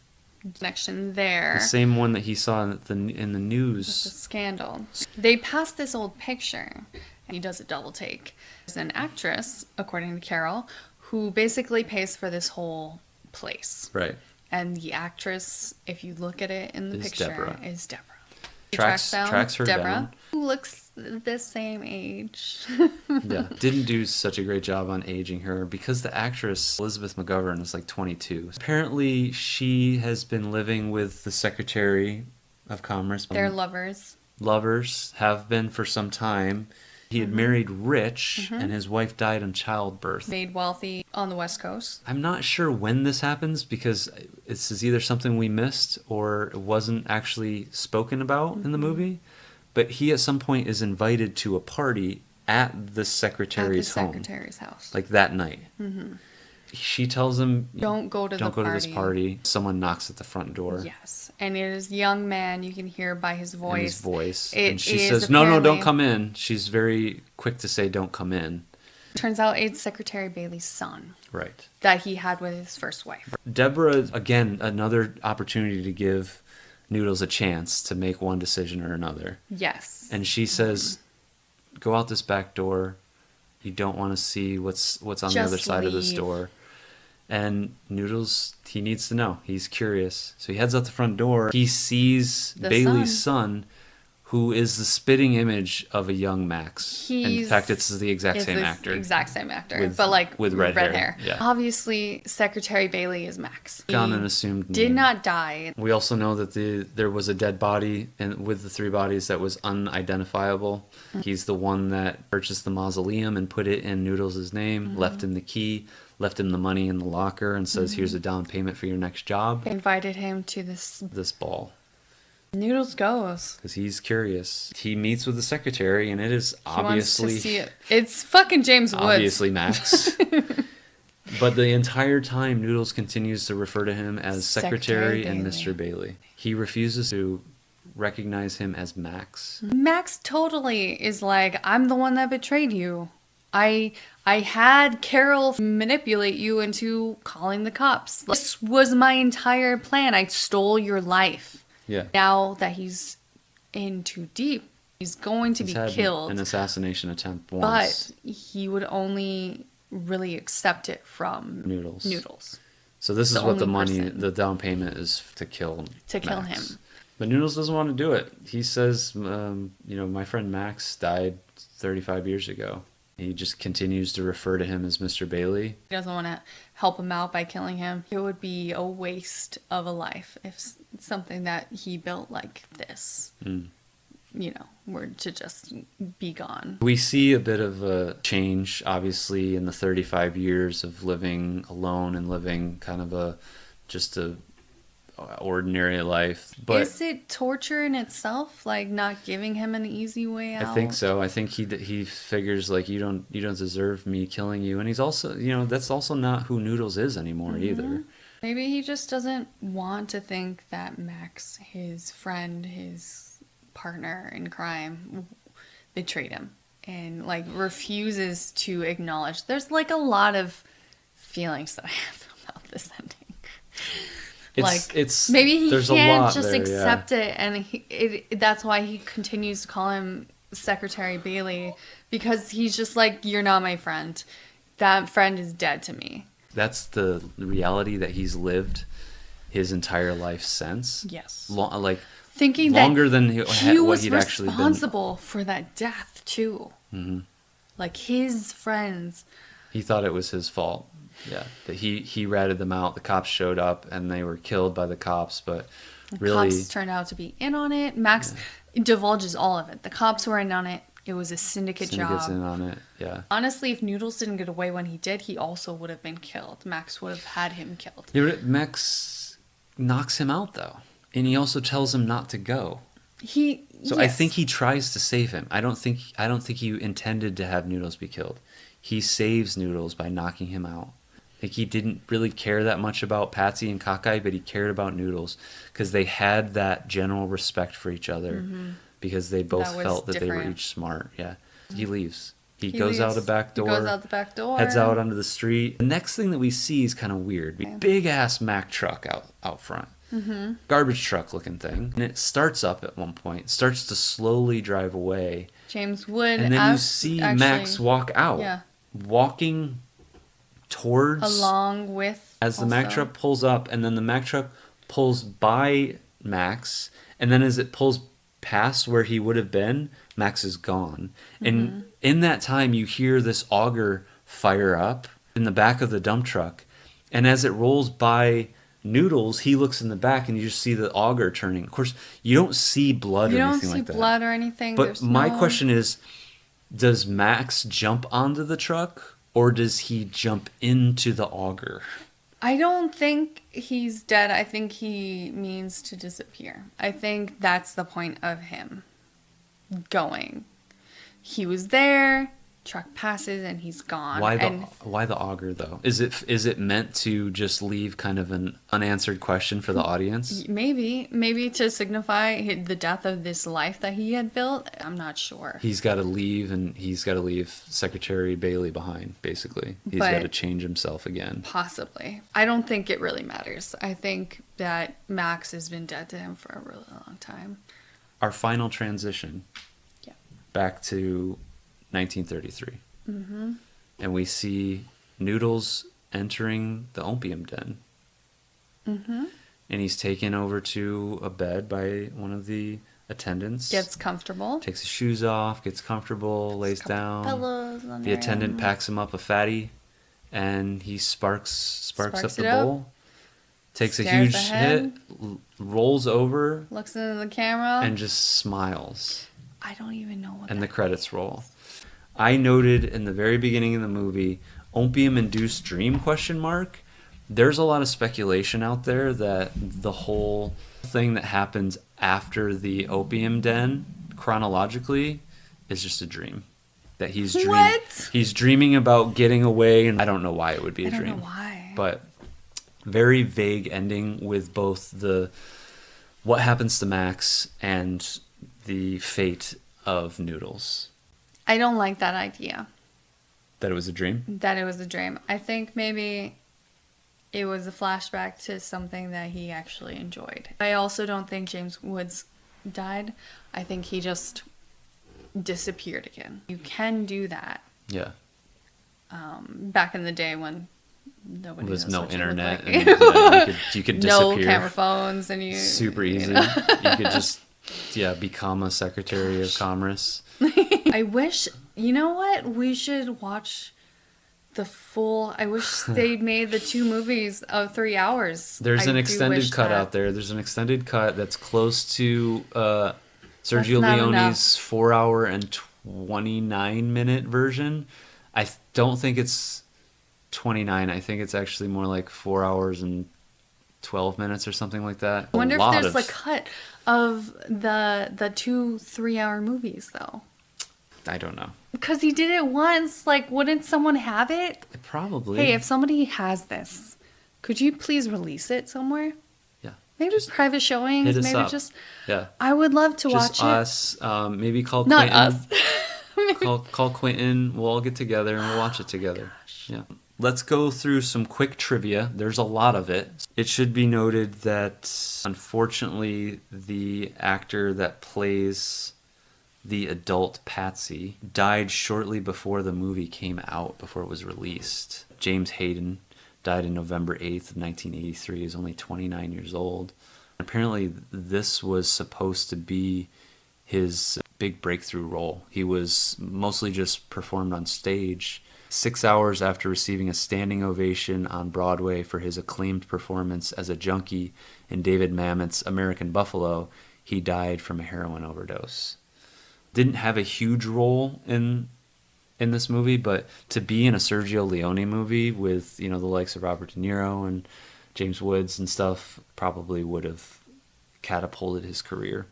Connection there. The same one that he saw in the The news. scandal. They pass this old picture. He does a double take. There's an actress, according to Carol, who basically pays for this whole place. Right. And the actress, if you look at it in the Is picture, Deborah. is Deborah. Tracks her Deborah, down. who looks the same age. Yeah. Didn't do such a great job on aging her because the actress, Elizabeth McGovern, is like 22. Apparently, she has been living with the Secretary of Commerce. They're lovers. Lovers, have been for some time. He had married rich, and his wife died in childbirth. Made wealthy on the West Coast. I'm not sure when this happens because this is either something we missed or it wasn't actually spoken about in the movie. But he at some point is invited to a party at the secretary's home. Secretary's house. Like that night. She tells him, Don't go to don't the go to party. this party. Someone knocks at the front door. Yes. And it is young man, you can hear by his voice. And his voice. It And she is says, no, don't apparently- come in. She's very quick to say, don't come in. Turns out it's Secretary Bailey's son Right. that he had with his first wife. Deborah, again, another opportunity to give Noodles a chance to make one decision or another. Yes. And she says, go out this back door. You don't want to see what's on the Just other side of this leave. door. And Noodles, he needs to know. He's curious. So he heads out the front door. He sees The Bailey's son, who is the spitting image of a young Max. In fact, it's the exact same actor. Exact same actor. With- but like with red hair. hair. Yeah. Obviously, Secretary Bailey is Max. Gone He and assumed did name. not die. We also know that there was a dead body with the three bodies that was unidentifiable. He's the one that purchased the mausoleum and put it in Noodles' name, left him the key, left him the money in the locker, and says, here's a down payment for your next job. Invited him to this Ball. Noodles goes. Because he's curious. He meets with the secretary, and it is He wants obviously to see it. It's fucking James Woods. obviously Max. But the entire time, Noodles continues to refer to him as Secretary and Bailey. Mr. Bailey. He refuses to recognize him as Max. Max totally is like, I'm the one that betrayed you. I had Carol manipulate you into calling the cops. This was my entire plan. I stole your life. Yeah. Now that he's in too deep, he's going to He's be had killed. an assassination attempt once. But he would only really accept it from Noodles. So this The is what the only money, person. the down payment is to kill kill Max. him. But Noodles doesn't want to do it. He says, my friend Max died 35 years ago. He just continues to refer to him as Mr. Bailey. He doesn't want to help him out by killing him. It would be a waste of a life if something that he built like this, were to just be gone. We see a bit of a change, obviously, in the 35 years of living alone and living kind of just a ordinary life. But is it torture in itself, like not giving him an easy way out? I think so. I think he figures like you don't deserve me killing you, and he's also that's also not who Noodles is anymore either. Maybe he just doesn't want to think that Max, his friend, his partner in crime, betrayed him and like refuses to acknowledge. There's like a lot of feelings that I have about this ending. It's maybe he there's a can't lot just there, accept it, and that's why he continues to call him Secretary Bailey, because he's just like, you're not my friend. That friend is dead to me. That's the reality that he's lived his entire life since. Yes. Thinking Thinking longer that than he what was he'd actually been. responsible for that death too. Mm-hmm. Like his friends. He thought it was his fault. Yeah, that he ratted them out. The cops showed up and they were killed by the cops, but The really, cops turned out to be in on it. Max divulges all of it. The cops were in on it. It was a syndicate Syndicate's job. in on it, yeah. Honestly, if Noodles didn't get away when he did, he also would have been killed. Max would have had him killed. Yeah, but Max knocks him out, though. And he also tells him not to go. So I think he tries to save him. I don't think he intended to have Noodles be killed. He saves Noodles by knocking him out. I think he didn't really care that much about Patsy and Cockeye, but he cared about Noodles because they had that general respect for each other because they both felt that they were each smart. Yeah. He leaves. He goes out the back door. Goes out the back door. Heads out onto the street. The next thing that we see is kind of weird. Big ass Mack truck out front. Mm-hmm. Garbage truck looking thing. And it starts up at one point. Starts to slowly drive away. James Wood. And then you see Max walk out. Yeah. Walking towards. Along with. As the Mack truck pulls up. And then the Mack truck pulls by Max. And then as it pulls past where he would have been, Max is gone. And in that time, you hear this auger fire up in the back of the dump truck. And as it rolls by Noodles, he looks in the back and you just see the auger turning. Of course, you don't see blood or anything like that. You don't see blood or anything. But my question is, does Max jump onto the truck or does he jump into the auger? I don't think he's dead. I think he means to disappear. I think that's the point of him going. He was there, truck passes, and he's gone. Why the auger, though? Is it meant to just leave kind of an unanswered question for the audience? Maybe to signify the death of this life that he had built. I'm not sure. He's got to leave, and he's got to leave Secretary Bailey behind, basically. He's got to change himself again. Possibly. I don't think it really matters. I think that Max has been dead to him for a really long time. Our final transition back to 1933. Mm-hmm. And we see Noodles entering the opium den. Mm-hmm. And he's taken over to a bed by one of the attendants. Gets comfortable. Takes his shoes off, gets comfortable, lays down. Pillows on the attendant packs him up a fatty, and he sparks up the bowl. Takes a huge hit, rolls over. Looks into the camera. And just smiles. I don't even know what. And the credits roll. I noted in the very beginning of the movie, opium-induced dream ? There's a lot of speculation out there that the whole thing that happens after the opium den, chronologically, is just a dream. That he's dreaming. What? He's dreaming about getting away, and I don't know why it would be a dream. I don't know why. But very vague ending with both what happens to Max and the fate of Noodles. I don't like that idea. That it was a dream? That it was a dream. I think maybe it was a flashback to something that he actually enjoyed. I also don't think James Woods died. I think he just disappeared again. You can do that. Yeah. Back in the day when nobody there's knows no what you internet. look like. And you could disappear. No camera phones, and super easy. You could just become a Secretary of Commerce. I wish, you know what? We should watch the full. I wish they'd made the 2 movies of 3 hours. There's an extended cut out there. There's an extended cut that's close to Sergio Leone's 4 hour and 29-minute version. I don't think it's 29. I think it's actually more like 4 hours and 12 minutes or something like that. I wonder if there's a cut of the 2 3-hour movies, though. I don't know. Because he did it once. Like, wouldn't someone have it? Probably. Hey, if somebody has this, could you please release it somewhere? Yeah. Maybe just private showings. Hit us maybe up. just. Yeah. I would love to watch just us. Maybe call Not Quentin. us. call Quentin. We'll all get together and we'll watch it together. Gosh. Yeah. Let's go through some quick trivia. There's a lot of it. It should be noted that, unfortunately, the actor that plays the adult Patsy died shortly before the movie came out, before it was released. James Hayden died on November 8th of 1983. He was only 29 years old. Apparently, this was supposed to be his big breakthrough role. He was mostly just performed on stage. 6 hours after receiving a standing ovation on Broadway for his acclaimed performance as a junkie in David Mamet's American Buffalo, he died from a heroin overdose. didn't have a huge role in this movie, but to be in a Sergio Leone movie with, the likes of Robert De Niro and James Woods and stuff probably would have catapulted his career.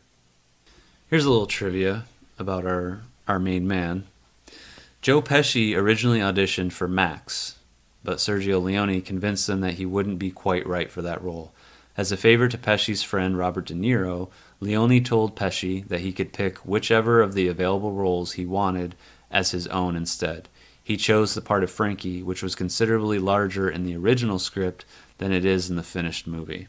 Here's a little trivia about our main man. Joe Pesci originally auditioned for Max, but Sergio Leone convinced him that he wouldn't be quite right for that role. As a favor to Pesci's friend Robert De Niro, Leone told Pesci that he could pick whichever of the available roles he wanted as his own instead. He chose the part of Frankie, which was considerably larger in the original script than it is in the finished movie.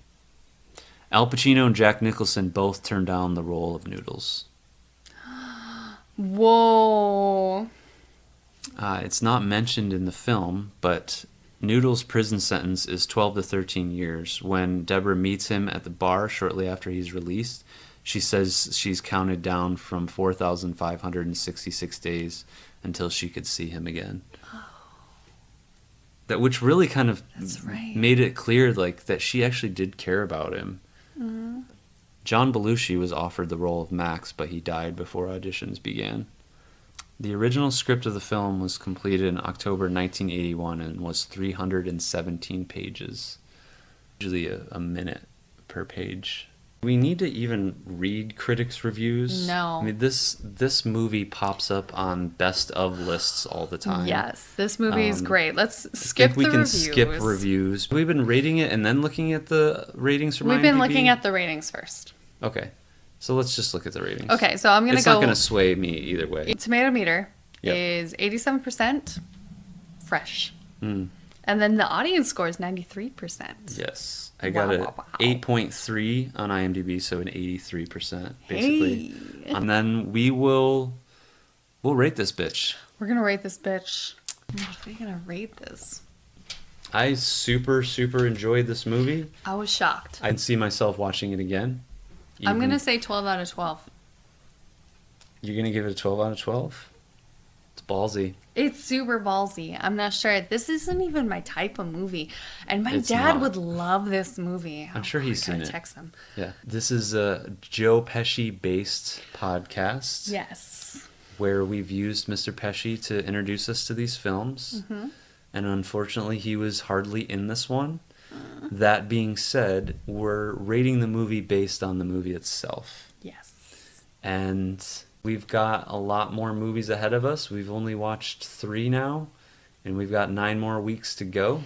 Al Pacino and Jack Nicholson both turned down the role of Noodles. Whoa. It's not mentioned in the film, but Noodles' prison sentence is 12 to 13 years. When Deborah meets him at the bar shortly after he's released, she says she's counted down from 4,566 days until she could see him again. That which really kind of made it clear that she actually did care about him. Mm-hmm. John Belushi was offered the role of Max, but he died before auditions began. The original script of the film was completed in October 1981 and was 317 pages. Usually a minute per page. We need to even read critics' reviews. No. I mean, this movie pops up on best of lists all the time. Yes, this movie is great. Let's skip the reviews. We can skip reviews. We've been rating it and then looking at the ratings from IMDb. We've been looking at the ratings first. Okay. So let's just look at the ratings. Okay, so I'm going to go... It's not going to sway me either way. Tomato meter is 87% fresh. Mm. And then the audience score is 93%. Yes. I got 8.3 on IMDb, so an 83%, basically. Hey. And then we'll rate this bitch. We're going to rate this bitch. What are we going to rate this? I super, super enjoyed this movie. I was shocked. I'd see myself watching it again. I'm going to say 12 out of 12. You're going to give it a 12 out of 12? It's ballsy. It's super ballsy. I'm not sure. This isn't even my type of movie. And my dad would love this movie. I'm sure he's seen it. Text him. Yeah. This is a Joe Pesci-based podcast. Yes. Where we've used Mr. Pesci to introduce us to these films. Mm-hmm. And unfortunately, he was hardly in this one. That being said, we're rating the movie based on the movie itself. Yes. And we've got a lot more movies ahead of us. We've only watched 3 now, and we've got 9 more weeks to go.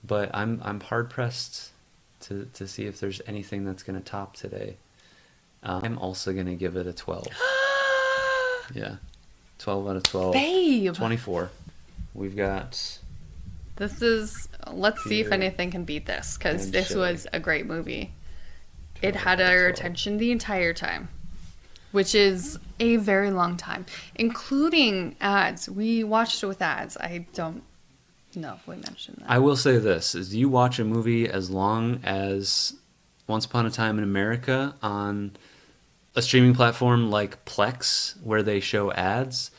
But I'm hard pressed to see if there's anything that's going to top today. I'm also going to give it a 12. Yeah, 12 out of 12. Babe. 24. We've got... Let's see if anything can beat this, because this was a great movie. It had our attention the entire time, which is a very long time, including ads. We watched it with ads. I don't know if we mentioned that. I will say this, is you watch a movie as long as Once Upon a Time in America on a streaming platform like Plex, where they show ads,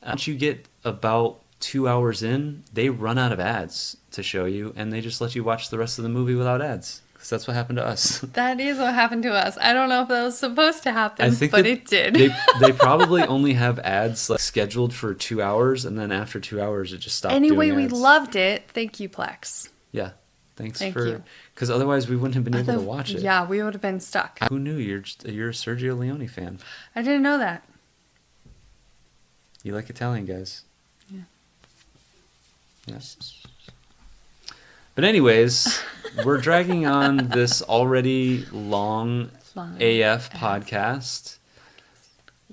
once you get about 2 hours in, they run out of ads to show you, and they just let you watch the rest of the movie without ads. Because that's what happened to us. That is what happened to us. I don't know if that was supposed to happen, but it did. They probably only have ads scheduled for 2 hours, and then after 2 hours, it just stopped anyway, doing ads. We loved it. Thank you, Plex. Yeah. Thank you. Because otherwise, we wouldn't have been able to watch it. Yeah, we would have been stuck. Who knew you're a Sergio Leone fan? I didn't know that. You like Italian guys. Yes. But anyways, we're dragging on this already long AF podcast.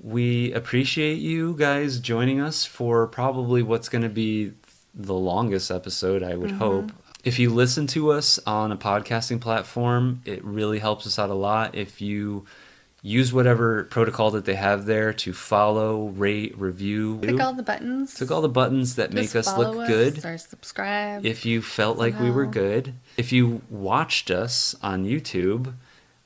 We appreciate you guys joining us for probably what's going to be the longest episode, I would hope. If you listen to us on a podcasting platform, it really helps us out a lot. If you use whatever protocol that they have there to follow, rate, review. Click all the buttons. Click all the buttons that make us look good. Or subscribe. If you felt like we were good. If you watched us on YouTube,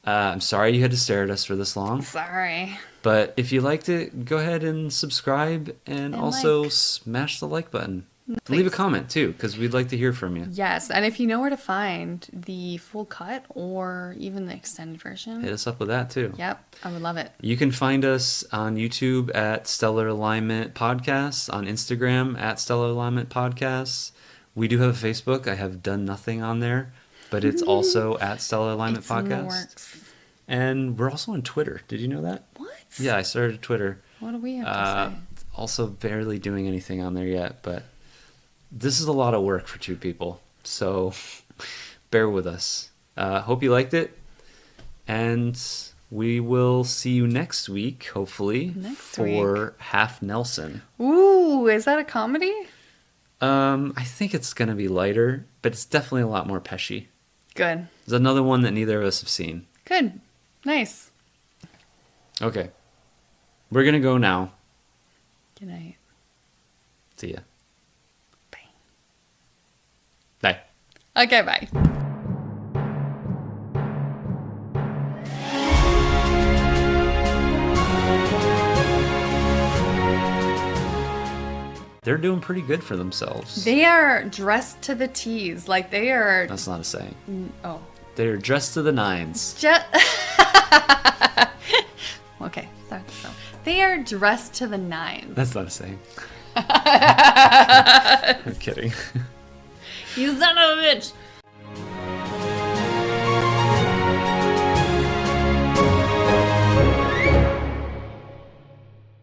I'm sorry you had to stare at us for this long. Sorry. But if you liked it, go ahead and subscribe and also smash the like button. Leave a Please. comment too, because we'd like to hear from you. Yes, and if you know where to find the full cut or even the extended version, Hit us up with that too. yep, I would love it. You can find us on YouTube at Stellar Alignment Podcasts, on Instagram at Stellar Alignment Podcasts. We do have a Facebook. I have done nothing on there, but it's also at Stellar Alignment It's in the Podcast. works. And we're also on Twitter. Did you know that? What? Yeah, I started Twitter. What do we have to say? Also barely doing anything on there yet, but this is a lot of work for two people. So bear with us. Hope you liked it. And we will see you next week, hopefully, for Half Nelson. Ooh, is that a comedy? I think it's going to be lighter, but it's definitely a lot more Pesci. Good. There's another one that neither of us have seen. Good. Nice. Okay. We're going to go now. Good night. See ya. Bye. Bye. Okay, bye. They're doing pretty good for themselves. They are dressed to the T's. Like, they are... That's not a saying. Oh. They're dressed to the nines. Okay, sorry. So, they are dressed to the nines. That's not a saying. I'm kidding. You son of a bitch!